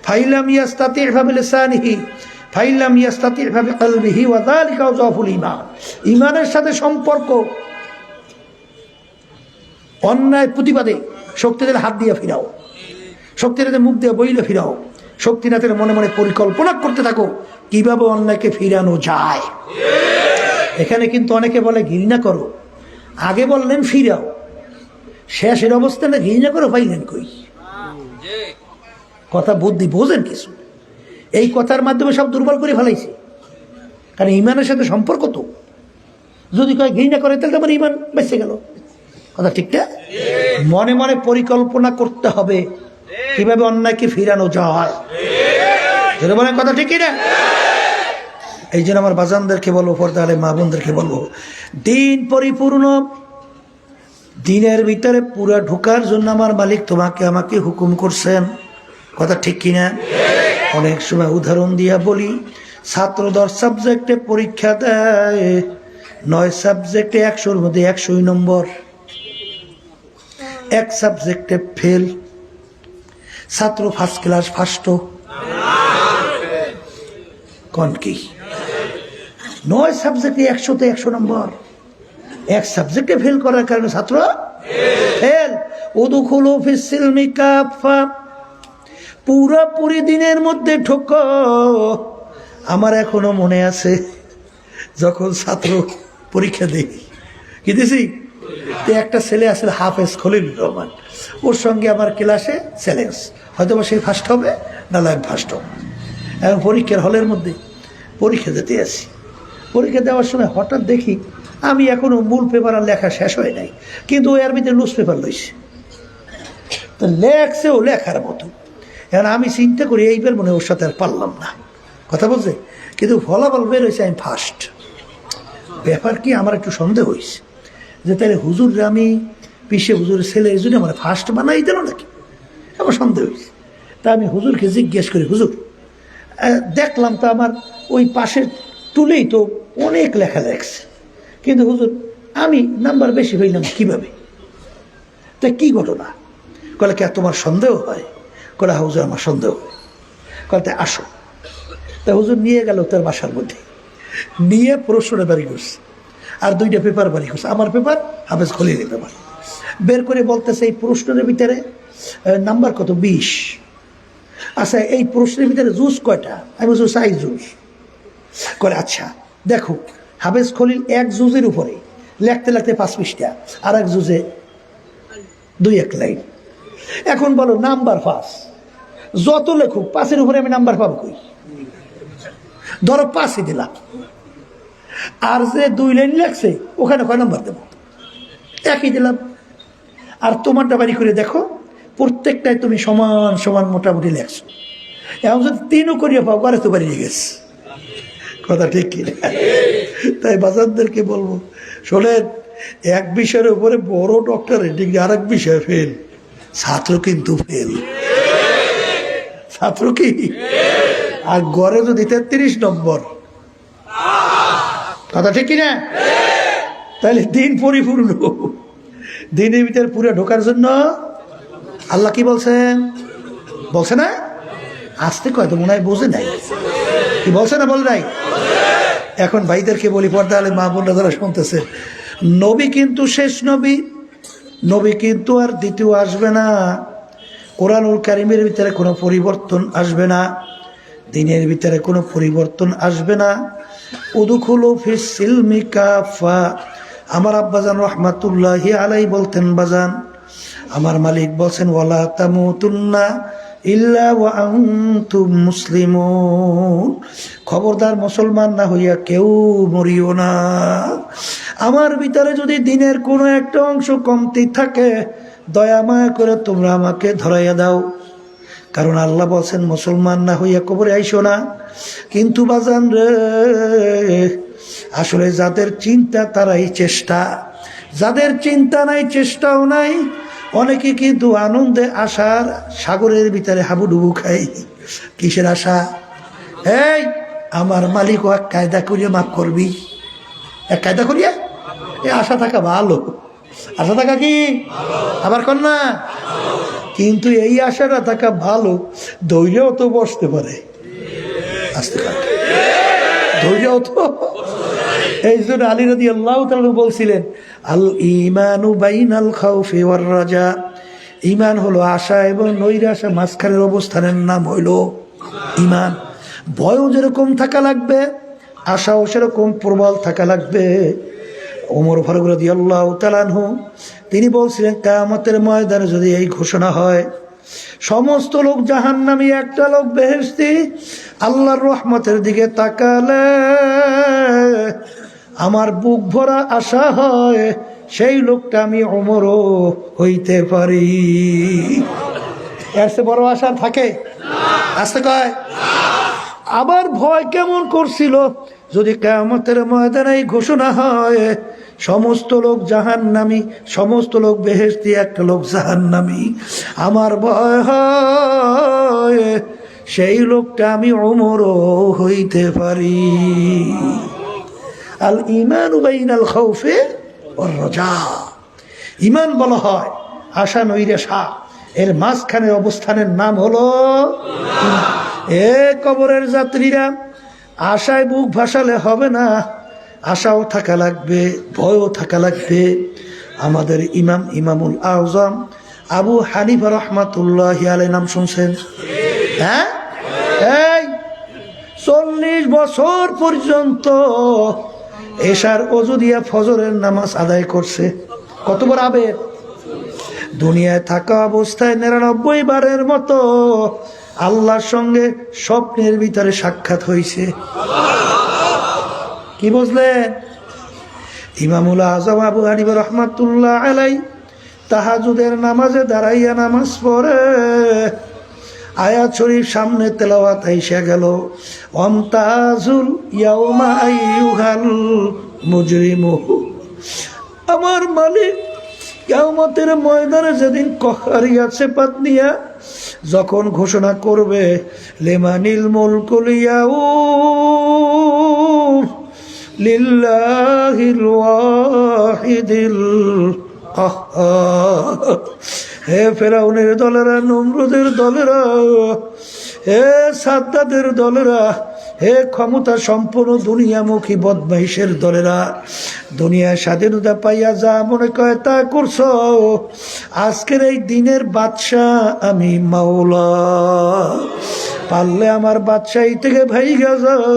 ফাইলাম ইয়াস্তাতি' ফাবিলিসানিহি ফাইলাম ইয়াস্তাতি' ফাবিকলবিহি ওয়া যালিকা আযআফুল ঈমান। ঈমানের সাথে সম্পর্ক অন্যায় প্রতিবাদে শক্তি দিলে হাত দিয়ে ফিরাও, শক্তি দিলে মুখ দিয়ে বইলে ফিরাও, শক্তি না দিলে মনে মনে পরিকল্পনা করতে থাকো কিভাবে অন্যায়কে ফিরানো যায়। এখানে কিন্তু অনেকে বলে ঘৃণা করো, আগে বললেন ফিরাও, শেষের অবস্থানে ঘৃণা করো পাইলেন কই? কথা বুদ্ধি বোঝেন কিছু? এই কথার মাধ্যমে সব দুর্বল করে ফেলাইছে। কারণ ইমানের সাথে সম্পর্ক তো, যদি কয় ঘৃণা করে তাহলে তোমার ইমান বেঁচে গেল। কথা ঠিক না? মনে মনে পরিকল্পনা করতে হবে কিভাবে অন্যায়কে ফিরানো যায়। বলেন কথা ঠিক না? এই জন্য আমার বাজানদেরকে বলবো, পর্দালে মা বোনদেরকে বলবো, দিন পরিপূর্ণ, দিনের ভিতরে পুরা ঢোকার জন্য আমার মালিক তোমাকে আমাকে হুকুম করছেন। কথা ঠিক কিনা? অনেক সময় উদাহরণ দিয়া বলি, ছাত্র 10 সাবজেক্টে পরীক্ষা দেয়, 9 সাবজেক্টে 100-র মধ্যে 100 নম্বর, 1 সাবজেক্টে ফেল। ছাত্র ফার্স্ট ক্লাস ফার্স্ট কোন কি? 9 সাবজেক্টে 100-তে 100 নম্বর, 1 সাবজেক্টে ফেল করার কারণে ছাত্র ফেল। উদখুলু ফিস সিলমি কাফা, পুরোপুরি দিনের মধ্যে ঢোকো। আমার এখনো মনে আছে যখন ছাত্র পরীক্ষা দিই, কি দিছি, একটা ছেলে আসলে হাফেজ খলিলুর রহমান, ওর সঙ্গে আমার ক্লাসে চ্যালেঞ্জ, হয়তো সে ফার্স্ট হবে না লাইভ ফার্স্ট হবে। এখন পরীক্ষার হলের মধ্যে পরীক্ষা দিতে আসি, পরীক্ষা দেওয়ার সময় হঠাৎ দেখি আমি এখনো মূল পেপার আর লেখা শেষ হয় নাই, কিন্তু ওই এর ভিতরে লুজ পেপার লইছে, তো লেখছে ও লেখার মতো। এখন আমি চিন্তা করি এইবার মনে ওর সাথে আর পারলাম না, কথা বলছে, কিন্তু ফলাফল বের হয়েছে আমি ফার্স্ট। ব্যাপার কি, আমার একটু সন্দেহ হয়েছে যে তাহলে হুজুররা আমি পিসে হুজুরের ছেলে, এই জন্য আমার ফার্স্ট বানাই দিল নাকি, আমার সন্দেহ হয়েছে। তা আমি হুজুরকে জিজ্ঞেস করি, হুজুর দেখলাম তো আমার ওই পাশের তুলেই তো অনেক লেখা লেখছে, কিন্তু হুজুর আমি নাম্বার বেশি হইলাম কিভাবে? তা কি ঘটনা? কলে কে তোমার সন্দেহ হয়? কলে হুজুর আমার সন্দেহ হয়। কলে আসো। তা হুজুর নিয়ে গেল তার বাসার মধ্যে, নিয়ে প্রশ্নটা বাড়ি করছে, আর 2টা পেপার বাড়ি করছে, আমার পেপার, হাফেজ খলিলের পেপার। বের করে বলতেছে এই প্রশ্নের ভিতরে নাম্বার কত? 20। আচ্ছা এই প্রশ্নের ভিতরে জুস কয়টা? আমি বলছি 4 জুস। করে আচ্ছা দেখো, হাফেজ খলিল 1 জুজের উপরে লেখতে লেখতে 5 পৃষ্ঠা, আর 1 জুজে 2-1 লাইন। এখন বলো নাম্বার 5, যত লেখুক 5-এর উপরে আমি নাম্বার পাবো কই? ধরো 5-ই দিলাম, আর যে 2 লাইন লেখছে ওখানে কয় নাম্বার দেবো? 1ই দিলাম। আর তোমারটা বাড়ি করে দেখো, প্রত্যেকটাই তুমি সমান সমান মোটামুটি লেখছো। এখন যদি 3ও করিয়া পাও, করে তো বাড়িয়ে গেছে। কথা ঠিক কি? তাই বাজারদেরকে বলবো, শোনেন, এক বিষয়ের উপরে বড় ডক্টরের ডিগ্রি, আর এক বিষয়ে ফেল, ছাত্র কিন্তু ফেল, ছাত্র কি। আর গড়ে যদি 33 নম্বর, কথা ঠিক কিনা, তাহলে দিন পরিপূর্ণ। দিনের ভিতরে পুরো ঢোকার জন্য আল্লাহ কি বলছেন? বলছে না? আসতে কয় তো মনে হয় বোঝে নাই, কি বলছে না? বল নাই। এখন ভাইদেরকে বলি, পর্দা আলে মা বোনরা যারা শুনতেছে, নবী কিন্তু শেষ নবী, নবী কিন্তু আর দ্বিতীয় আসবে না। কোরআনুল কারীমের ভিতরে কোনো পরিবর্তন আসবে না, দিনের ভিতরে কোনো পরিবর্তন আসবে না। উদখুলু ফিস সিলমি কাফা। আমার আব্বাজান রহমাতুল্লাহি আলাইহি বলতেন, বাজান আমার মালিক বলছেন, ওয়ালা তামুতুন্না ইল্লা ওয়া আনতুম মুসলিমুন। খবরদার মুসলমান না হইয়া কেউ মরিও না। আমার ভিতরে যদি দিনের কোনো একটা অংশ কমতি থাকে, দয়া মায়া করে তোমরা আমাকে ধরাইয়া দাও। কারণ আল্লাহ বলছেন মুসলমান না হইয়া কবরে আইসো না। কিন্তু বাজান রে, আসলে যাদের চিন্তা তারাই চেষ্টা, যাদের চিন্তা নাই চেষ্টাও নাই, অনেকে কিন্তু আনন্দে আশার সাগরের ভিতরে হাবুডুবু খাই। কিসের আশা? এই আমার মালিক এক কায়দা করিয়া মাফ করবি, এক কায়দা করিয়া। এই আশা থাকা ভালো, আশা থাকা কি আবার কর না, কিন্তু এই আশাটা থাকা ভালো। ধৈর্যও তো বসতে পারে, আসতে পারে ধৈর্যও তো। এই জন্য আলী রাদিয়াল্লাহু তাআলা বলছিলেন, আল ঈমানু বাইনাল খাউফি ওয়ার রাজা। ঈমান হলো আশা এবং নৈরাশা মাঝখানের অবস্থানের নাম হইল ঈমান। ভয়ও যেরকম থাকা লাগবে, আশাও সেরকম প্রবল থাকা লাগবে। ওমর ফারুক রাদিয়াল্লাহু তাআলা আনহু তিনি বলছিলেন, কিয়ামতের ময়দানে যদি এই ঘোষণা হয়, সমস্ত লোক জাহান্নামী, একটা লোক বেহেশতি, আল্লাহর রহমতের দিকে তাকালে আমার বুক ভরা আশা হয় সেই লোকটা আমি ওমরও হইতে পারি। এর চেয়ে বড় আশা থাকে? আসতে কয়। আবার ভয় কেমন করছিল, যদি কিয়ামতের ময়দানে ঘোষণা হয় সমস্ত লোক জাহান্নামী, সমস্ত লোক বেহেশতি, একটা লোক জাহান্নামী, আমার ভয় হয় সেই লোকটা আমি ওমরও হইতে পারি। আল ঈমানু বাইনাল খাউফি ওয়ার রাজা। ঈমান বলা হয় আশা নৈরাশা, এর মাঝখানের অবস্থানের নাম হলো ঈমান। এ কবরের যাত্রীরা, আশায় বুক ভাসালে হবে না, আশাও থাকা লাগবে, ভয়ও থাকা লাগবে। আমাদের ইমামুল আযম আবু হানিফা রাহমাতুল্লাহি আলাইহি নাম শুনছেন? হ্যাঁ, এই 40 বছর পর্যন্ত এশার ওযু দিয়া ফজরের নামাজ আদায় করছে। কত বড় আবেগ! দুনিয়ায় থাকা অবস্থায় 99 বারের মতো আল্লাহর সঙ্গে স্বপ্নের ভিতরে সাক্ষাৎ হয়েছে। কি বুঝলেন? ইমামুল আযম আবু হানিফা রাহমাতুল্লাহ আলাইহি তাহাজ্জুদের নামাজে দাঁড়াইয়া নামাজ পড়ে আয়াত শরীফ সামনে তেলাওয়াত আইসা গেল, ওয়ামতাজুল ইয়াউমা আইয়ুহাল মুজরিমু। আমার মালিক কিয়ামতের ময়দানে যেদিন কহারিয়া সেপাত নিয়া যখন ঘোষণা করবে, লিমানিল মুলকুল ইয়াউম লিল্লাহিল ওয়াহিদিল কাহ্হার। হে ফেরাউনের দলেরা, নমরুদের দলেরা, হে সাদ্দাদের দলেরা, হে ক্ষমতা সম্পন্ন দুনিয়ামুখী বদমাইশের দলেরা, দুনিয়ায় স্বাধীনতা পাইয়া যা মনে করে তা করছো, আজকের এই দিনের বাদশা আমি মাওলা। পারলে আমার বাদশাহী থেকে ভাইগা যাও।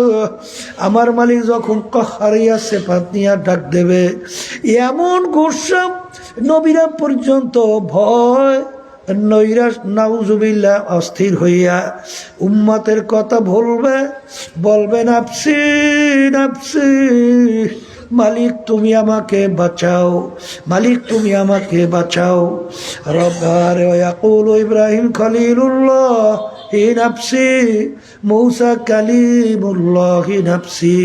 আমার মালিক যখন কহারিয়া সেপাত নিয়া ডাক দেবে, এমন গোসা নবীরা পর্যন্ত ভয় নৈরাশ নাউজুবিল্লাহ অস্থির হইয়া উম্মতের কথা বলবে নাফসি নাফসি, মালিক তুমি আমাকে বাঁচাও, মালিক তুমি আমাকে বাঁচাও। রব্বারে ইয়াকুলু ইব্রাহিম খলিলুল্লাহ হি নাফসি, মূসা কালিমুল্লাহ হি নাফসি,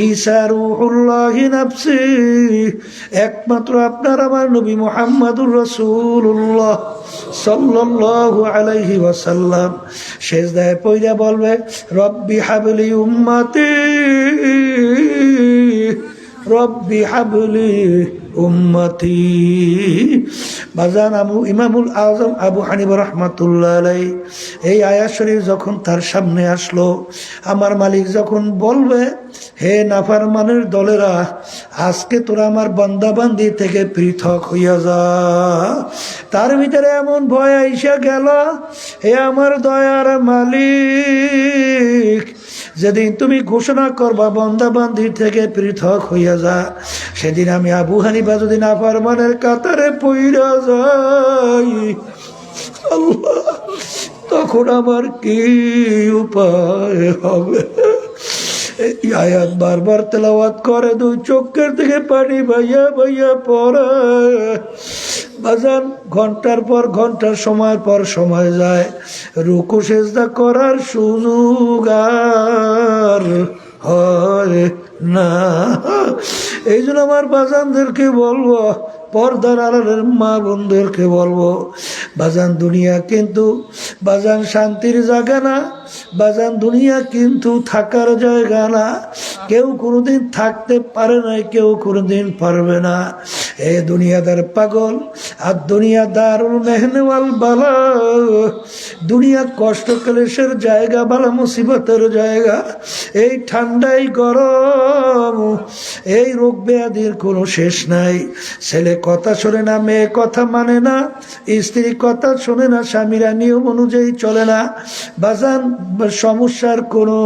ঈসা রূহুল্লাহ হি নাফসি। একমাত্র আপনার আমার নবী মুহাম্মদুর রাসূলুল্লাহ সাল্লাল্লাহু আলাইহি ওয়াসাল্লাম সিজদায় পড়ে বলবে, রব্বি হাবলি উম্মতি রব্বি হাবলি উম্মতি। বাজান ইমামুল আজম আবু হানিফা রাহমাতুল্লাহ আলাইহি এই আয়াত শরীফ যখন তার সামনে আসলো, আমার মালিক যখন বলবে, হে নাফরমানের দলেরা, আজকে তোরা আমার বান্দাবান্দি থেকে পৃথক হইয়া যা, তার ভিতরে এমন ভয় আইসা গেল, হে আমার দয়ার মালিক, যেদিন তুমি ঘোষণা করবা বান্দাবান্দি থেকে পৃথক হইয়া যা, সেদিন আমি আবু হানিফা যদি নাফরমানের কাতারে পইরা যাই, আল্লাহ, তখন আমার কি উপায় হবে? এই আয়াত বারবার তেলাওয়াত করে, দুই চোখের থেকে পানি ভাইয়া ভাইয়া পড়ে। বাজান ঘন্টার পর ঘন্টার, সময় পর সময় যায়, রুকু সেজদা করার সুযোগ আর হয় না। এই জন্য আমার বাজানদেরকে বলবো, পর্দার আড়ালের মা বোনদেরকে বলবো, বাজান দুনিয়া কিন্তু বাজান শান্তির জায়গা না, বাজান দুনিয়া কিন্তু থাকার জায়গা না। কেউ কোনোদিন থাকতে পারে না, কেউ কোনোদিন পারবে না। এ দুনিয়াদার পাগল, আর দুনিয়া দারুল মেহনওয়াল বালা, দুনিয়া কষ্ট ক্লেশের জায়গা, বালা মুসিবতের জায়গা। এই ঠান্ডাই গরম, এই রোগ ব্যাধির কোনো শেষ নাই। ছেলে কথা শোনে না, মেয়ে কথা মানে না, স্ত্রী কথা শোনে না, স্বামীরা নিয়ম অনুযায়ী চলে না। বাজান সমস্যার কোনো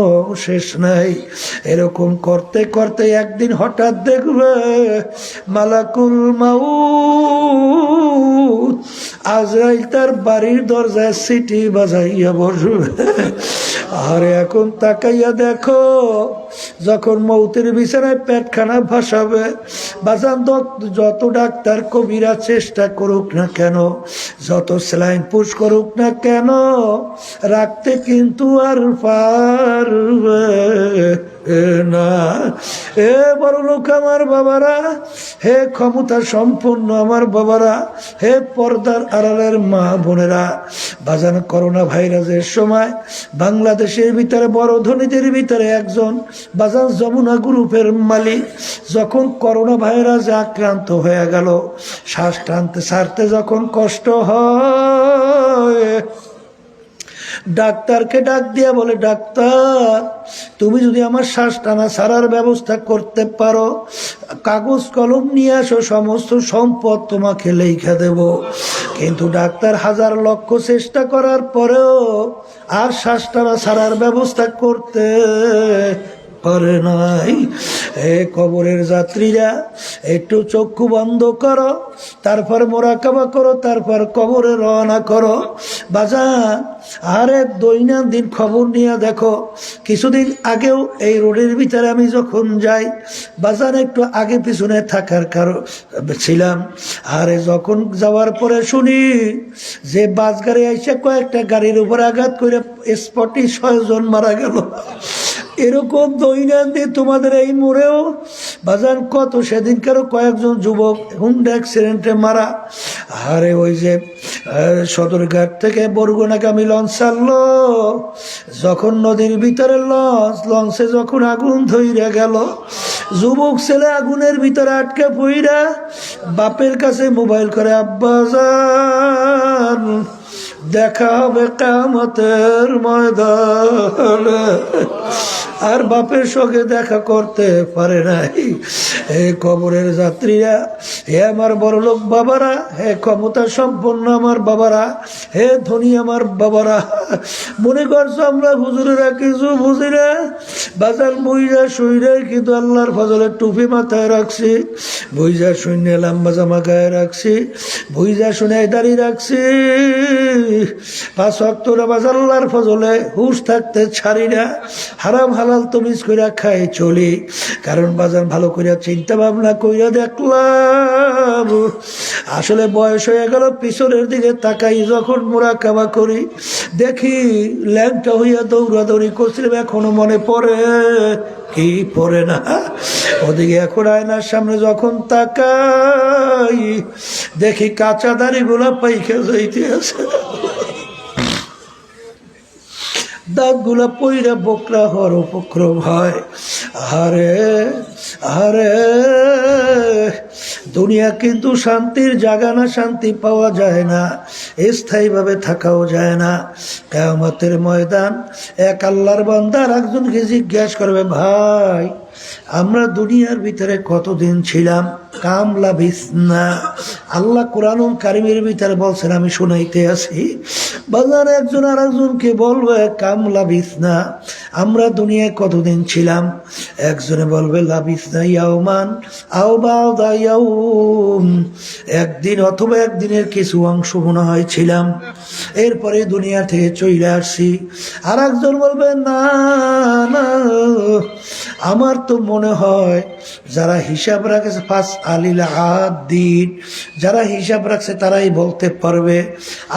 শেষ নাই। এরকম করতে করতে একদিন হঠাৎ দেখবে মালাকুল মাউত আজরাইল তার বাড়ির দরজায় সিটি বাজাইয়া বসবে। আর এখন তাকাইয়া দেখো, যখন মৌতের বিছানায় পেটখানা ভাসাবে, বাজান যত ডাক্তার কবিরা চেষ্টা করুক না কেন, যত স্যালাইন পুশ করুক না কেন, রাখতে কিন্তু আর পারবে না। হে বড় লোক আমার বাবারা, হে ক্ষমতা সম্পন্ন আমার বাবারা, হে পর্দার আড়ালের মা বোনেরা, বাজান করোনা ভাইরাসের সময় বাংলাদেশের ভিতরে বড় ধনীদের ভিতরে একজন বাজান যমুনা গ্রুপের মালিক, যখন করোনা ভাইরাসে আক্রান্ত হয়ে গেল, শ্বাস টানতে ছাড়তে যখন কষ্ট হয়, ডাক্তারকে ডাক দিয়া বলে, ডাক্তার তুমি যদি আমার শ্বাস টানা ছাড়ার ব্যবস্থা করতে পারো, কাগজ কলম নিয়ে আসো, সমস্ত সম্পদ তোমাকে লেখা দেব। কিন্তু ডাক্তার হাজার লক্ষ চেষ্টা করার পরেও আর শ্বাস টানা ছাড়ার ব্যবস্থা করতে পারে নাই। এ কবরের যাত্রীরা একটু চক্ষু বন্ধ করো, তারপর মোরাকাবা করো, তারপর কবরে রওনা করো। বাজান আরে দৈনন্দিন খবর নিয়ে দেখো, কিছুদিন আগেও এই রোডের ভিতরে আমি যখন যাই, বাজার একটু আগে পিছনে থাকার কারণ ছিলাম, আরে যখন যাওয়ার পরে শুনি যে বাস গাড়ি আইসা কয়েকটা গাড়ির উপর আঘাত করে স্পটে 6 জন মারা গেল। এরকম দৈনন্দিন তোমাদের এই মোড়েও বাজান কত, সেদিনকারও কয়েকজন যুবক হুন্ডা অ্যাক্সিডেন্টে মারা। আরে ওই যে সদরঘাট থেকে বরগুনাগামী লঞ্চ ছাড়লো, যখন নদীর ভিতরে লঞ্চে যখন আগুন ধইরা গেল, যুবক ছেলে আগুনের ভিতরে আটকে পইরা বাপের কাছে মোবাইল করে, আব্বাজান দেখা হবে কিয়ামতের ময়দানে। আর বাপের সঙ্গে দেখা করতে পারে নাই। হে কবরের যাত্রীরা, হে আমার বড়লোক বাবারা, হে ক্ষমতা সম্পন্ন আমার বাবারা, হে ধনী আমার বাবারা, মনে করছো আমরা হুজুরেরা কিছু বুঝি না? বাজার বইরা শুইরে কিন্তু আল্লাহর ফজলে টুপি মাথায় রাখছি, বইজা শূন্যে লম্বা জামা গায়ে রাখছি, বইজা শুনে দাঁড়িয়ে রাখছি, 5 ওয়াক্ত নামাজ আল্লাহর ফজলে হুশ থাকতে ছাড়ি না, হারাম হালাল তমিজ কইরা খাই চলি। কারণ বাজার ভালো কইরা চিন্তা ভাবনা কইরা দেখলাম, আসলে বয়স হয়ে গেল, পিছনের দিকে তাকাই যখন মুরাকাবা করি, দেখি ল্যাংটা হইয়া দৌড়াদৌড়ি করছিলাম, এখনো মনে পড়ে কি পড়ে না। ওদিকে এখন আয়নার সামনে যখন তাকাই, দেখি কাঁচা দাড়িগুলা পাইকা যাইতে আছে, দাঁতগুলা পইরা বোকরা হওয়ার উপক্রম হয়। আরে আরে দুনিয়া কিন্তু শান্তির জায়গা না, শান্তি পাওয়া যায় না, স্থায়ীভাবে থাকাও যায় না। কিয়ামতের ময়দান এক আল্লাহর বান্দা আর একজনকে জিজ্ঞাসা করবে, ভাই আমরা দুনিয়ার ভিতরে কতদিন ছিলাম? কামলা বিসনা। আল্লাহ কোরআনুল কারীমের ভিতরে বলছেন, আমি শুনাইতে আছি। বাজার একজন আর একজনকে বলবে, কামলা বিসনা, আমরা দুনিয়ায় কতদিন ছিলাম? একজনে বলবে, লাবিসনা ইয়াউমান আও বা'দা ইয়াউম, একদিন অথবা একদিনের কিছু অংশ মনে হয় ছিলাম, এরপরে দুনিয়া থেকে চলে আসছি। আর একজন বলবে, না না, আমার তো মনে হয় যারা হিসাব রাখেছে, ফাস আলিল আদিন, যারা হিসাব রাখছে তারাই বলতে পারবে।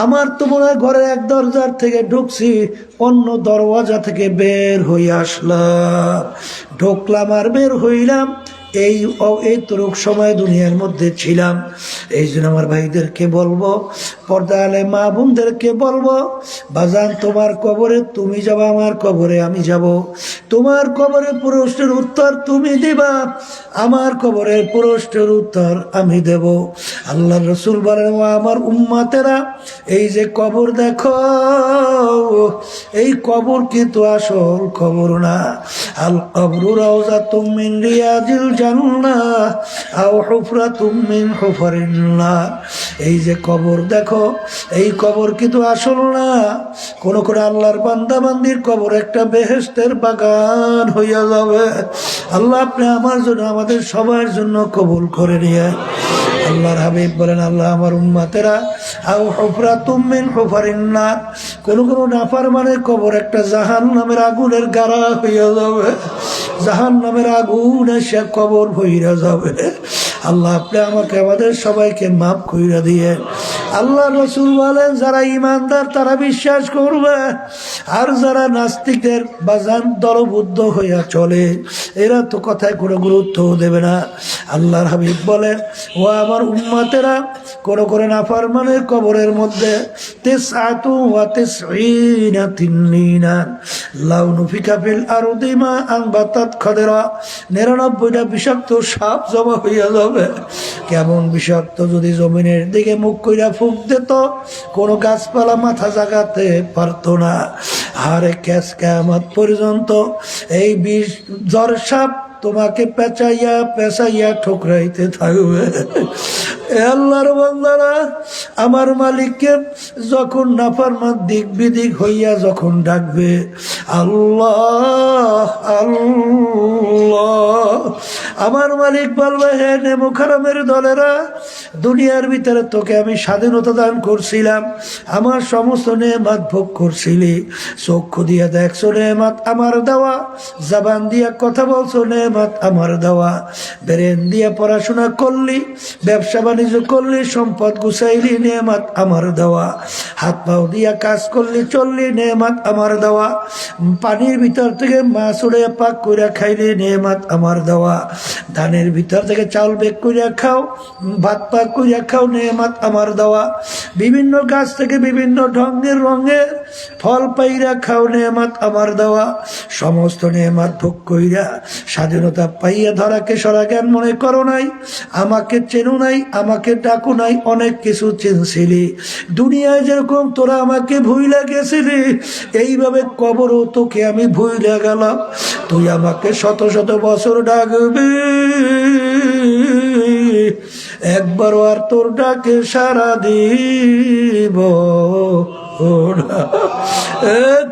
আমার তো মনে হয় ঘরের এক দরজার থেকে ঢুকছি, অন্য দরওয়াজা থেকে বের হয়ে আসলাম, ঢুকলাম আর বের হইলাম, এইটুক সময় দুনিয়ার মধ্যে ছিলাম। এই জন্য আমার ভাইদেরকে বলবো, পর্দা আলে মা বোনদেরকে বলবো, বাজান তোমার কবরে তুমি যাবা, আমার কবরে আমি যাব। তোমার কবরের প্রশ্নের উত্তর তুমি দিবা, আমার কবরের প্রশ্নের উত্তর আমি দেব। আল্লাহ রসুল বলেন, ও আমার উম্মতেরা, এই যে কবর দেখো, এই কবর কিন্তু আসল কবর না। আল কবরু রাউযাতুম মিন রিয়াজিল জান্নাহ আও হুফরাতুম মিন হুফারিন নার। এই যে কবর দেখো, এই কবর কিন্তু আসল না। কোন কোন আল্লাহর বান্দা বান্দির কবর একটা বেহেশতের বাগান হইয়া যাবে। আল্লাহ আপনি আমার জন্য, আমাদের সবার জন্য কবুল করে নিয়ে। আল্লাহর হাবিব বলেন, আল্লাহ আমার উম্মতেরা, আও হুফরাতুম মিন হুফারিন নার, কোন কোন নাফরমানের কবর একটা জাহান্নামের আগুনের গাড়া হইয়া যাবে, জাহান্নামের আগুন এসে কবর ভইরা যাবে। আল্লাহ আপনি আমাকে, আমাদের সবাইকে মাফ কইরা দিয়ে। আল্লাহ রসুল বলেন, যারা ইমানদার তারা বিশ্বাস করবে, আর যারা নাস্তিকদের বাজান দলবদ্ধ হইয়া চলে, এরা তো কথায় কোনো গুরুত্ব দেবে না। আল্লাহর হাবিব বলেন, ও আমার উম্মতেরা, কোন করে নাফরমানের কবরের মধ্যে 99 তিন্নিনা লাউ নুফিকা ফিল আরদি মা আনবাতাত খাদরা, 99টা বিষাক্ত সাপ জমা হইয়া যাবে। কেমন বিষাক্ত, যদি জমিনের দিকে মুখ কইরা ফুক দিত, কোনো গাছপালা মাথা জাগাতে পারতো না। আর কিয়ামত পর্যন্ত এই বিষ জ্বর সাপ তোমাকে পেঁচাইয়া পেঁচাইয়া ঠোকরাইতে থাকবে। আল্লাহর বান্দারা, আমার মালিককে যখন নাফরমান দিক বিদিক হইয়া যখন ডাকবে, আল্লাহ আল্লাহ, আমার মালিক বলবে, হে নেমুখারামের দলেরা, দুনিয়ার ভিতরে তোকে আমি স্বাধীনতা দান করছিলাম, আমার সমস্ত নেয়ামত ভোগ করছিলি, চক্ষু দিয়া দেখছো নেয়ামত আমার দেওয়া, জবান দিয়া কথা বলছো নেয়ামত আমার দেওয়া, ব্রেন দিয়া পড়াশোনা করলি, ব্যবসা বাণিজ্য করলি, সম্পদ গুছাইলি, নেয়ামত আমার দেওয়া, হাত পাও দিয়া কাজ করলি, চললি, নেয়ামত আমার দেওয়া, পানির ভিতর থেকে মাছ উড়ে পাক কইরা খাইলি, নেয়ামত আমার দেওয়া, ধানের ভিতর থেকে চাউল বেক কইরা খাও, ভাত পাক কইরা খাও, নেয়ামত আমার দেওয়া, বিভিন্ন গাছ থেকে বিভিন্ন ঢঙ্গের রঙের ফল পাইরা খাও, নেয়ামত আমার দেওয়া, সমস্ত নেয়ামত ভোগ কইরা স্বাধীনতা পাইয়া ধরাকে সরা জ্ঞান মনে করো নাই, আমাকে চেনো নাই, আমাকে ডাকো নাই, অনেক কিছু চিনছিলি, দুনিয়ায় যেরকম তোরা আমাকে ভুইলা গেছিলি, এইভাবে কবরও তোকে আমি ভুইলা গেলাম। তুই আমাকে শত শত বছর ডাকবি, একবার আর তোর ডাকে সারা দিব না।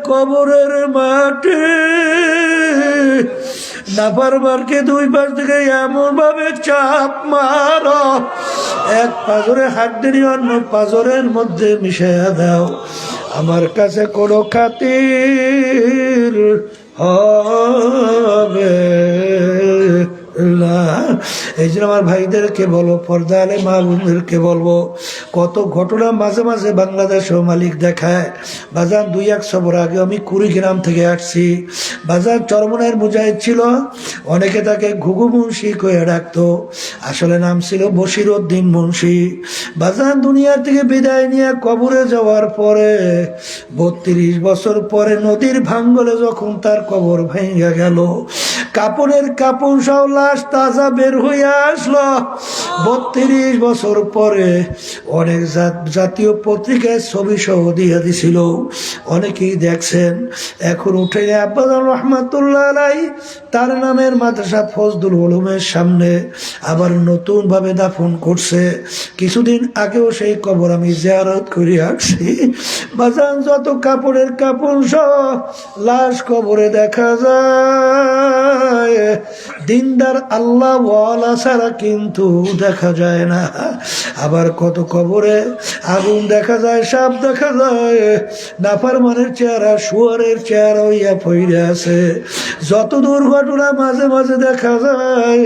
কবরের মাঠে নাফরমানকে দুই পাশ থেকে এমন ভাবে চাপ মারো, এক পাজরে হাড্ডি অন্য পাজরের মধ্যে মিশাইয়া দাও, আমার কাছে কোনো খাতির হবে না। এই জন্য আমার ভাইদেরকে বলো, পর্দা আলে মা বোনদেরকে বলবো, কত ঘটনা মাঝে মাঝে বাংলাদেশেও মালিক দেখায়। বাজার 2-1 বছর আগে আমি কুড়িগ্রাম থেকে আসছি। বাজার চরমনের মুজাহিদ ছিল, অনেকে তাকে ঘুঘু মুন্সি কয়ে ডাকতো, আসলে নাম ছিল বশির উদ্দিন মুন্সি। বাজার দুনিয়া থেকে বিদায় নিয়ে কবরে যাওয়ার পরে 32 বছর পরে নদীর ভাঙ্গলে যখন তার কবর ভেঙে গেল, কাপড়ের কাপড় সব লাশ তাজা বের হয়ে আসলো 32 বছর পরে। অনেক জাতীয় পত্রিকায় ছবি সহ দিয়ে দিছিল, অনেকেই দেখছেন। এখন উঠে আব্বাজান রহমাতুল্লাহ আলাইহি তার নামের মাদ্রাসা ফজলুল উলুমের সামনে আবার নতুন ভাবে দাফন করছে। কিছুদিন আগেও সেই কবর আমি জিয়ারত করে আসছি। বাজান যত কাপড়ের কাপড় সব লাশ কবরে দেখা যায়, দিনদার আল্লাহ ওয়ালা ছাড়া কিন্তু দেখা যায় না। আবার কত কবরে আগুন দেখা যায়, সাপ দেখা যায়, নাফরমানের চেহারা শুয়ারের চেহারা হইয়া পইরে আছে। যত দুর্ঘটনা মাঝে মাঝে দেখা যায়,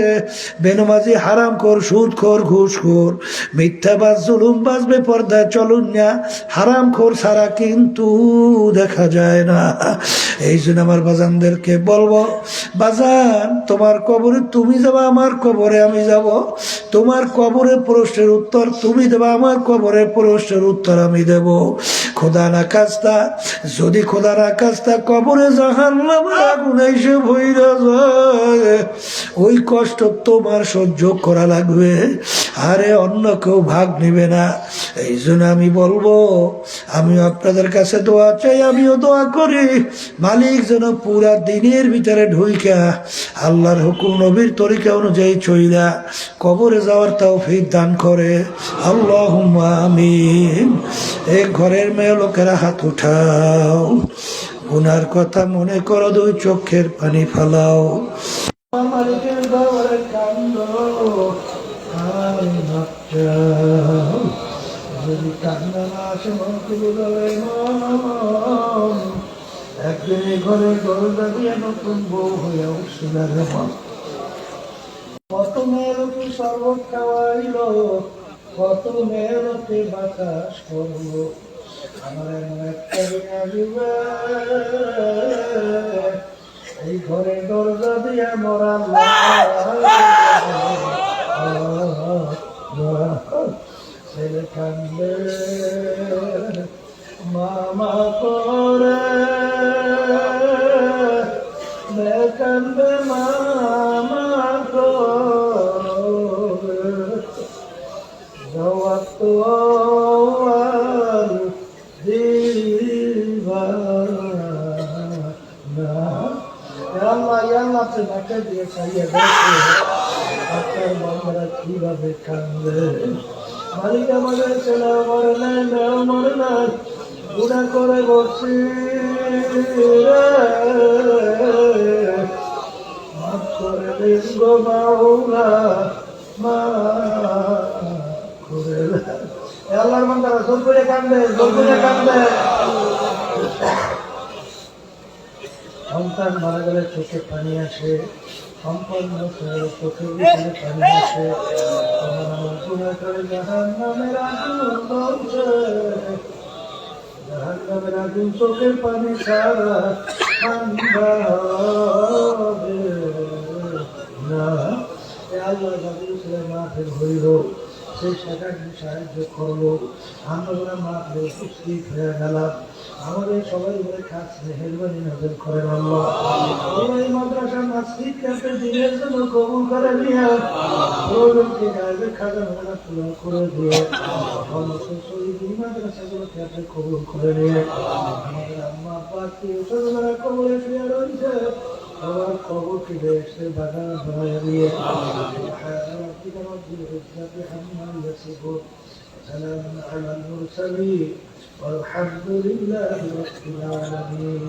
বেনমাজি হারামখোর, সুদখোর, ঘুষখোর, মিথ্যাবাজ, জুলুমবাজ, বেপরদা, চলুনিয়া, হারামখোর ছাড়া কিন্তু দেখা যায় না। এই জন্য আমার বাজানদেরকে বলবো, বাজান তোমার কবরে তুমি যাবা, আমার কবরে আমি যাব। তোমার কবরে প্রশ্নের উত্তর তুমি দেবা, আমার কবরে প্রশ্নের উত্তর আমি দেব। খোদা না খাস্তা, যদি খোদা না খাস্তা কবরে জাহান্নামের আগুন এসে ভইরা যায়, ওই কষ্ট তোমার সহ্য করা লাগবে, আরে অন্য কেউ ভাগ নিবে না। এই জন্য আমি বলবো, আমিও আপনাদের কাছে দোয়া চাই, আমিও দোয়া করি মালিক যেন পুরা দিনের ভিতরে ঢুইকা আল্লাহর হুকুম নবীর তরিকা অনুযায়ী চইলা কবরে যাওয়ার তৌফিক দান করে। আল্লাহুম্মা আমিন। এই ঘরের মেয়ে লোকেরা হাত উঠাও, গুনার কথা মনে করো, দুই চোখের পানি ফালাও। মালিকের দরবারে কান্দো, আর নাচাও। যদি কান্না না আসে মনকে বোঝাবে মন, একদিন এই ঘরে দরজা দিয়ে নতুন বউ হয়ে উঠছিল রে মন। কত মেয়ে লোকে শরবত খাওয়াইল, কত মেয়ে লোকে বাতাস করলো, আমার এমন একটা দিন আসবে এই ঘরে দরজা দিয়ে মরা ছেলে কান্দে মামা করে, কান্দে মামা করে, জবাব তো আর দিবা না। আল্লাহ আল্লাহ তোমাকে দিয়ে চাইয়ে দেখে আপনার বাবারা কিভাবে কান্দে। মালিক আমাদের ছেলে মরে নাই, মেয়েও মরে নাই, গুনাহ করে বসছি, মাফ করে দিন গো মাওলা, মাফ করে দেন। আল্লাহর বান্দারা জোর করে কান্দে, জোর করে কান্দে। সন্তান মারা গেলে চোখে পানি আসে, সম্পন্ন চোখের ভিতরে পানি আসে। জাহান্নামের আগুন চোখের পানি ছাড়া ঠান্ডা হবে না। আল্লাহ যাদের ছেলে মাঠের হইল, সেই সেটাকে সাহায্য করলো, আমরা মাঠে উপস্থিত হয়ে গেলাম। আমাদের সবাই বলে খাস মেহেরবানি নজর করেন আল্লাহ। এই মাদ্রাসা মসজিদ কাছে দিনের জন্য কবুল করে নিয়ে প্রয়োজনকে গায়ে খাজানা পূরণ করে দিয়ে সমস্ত শহীদ মাদ্রাসাগুলোকে আপনি কবুল করে নিয়ে আমাদের আম্মা আব্বাকে ছোটবেলা কবরে শুয়ে রয়েছে, সবার কবরকে এসে বাধা বানায় দিয়ে سلام على المرسلين والحمد لله رب العالمين.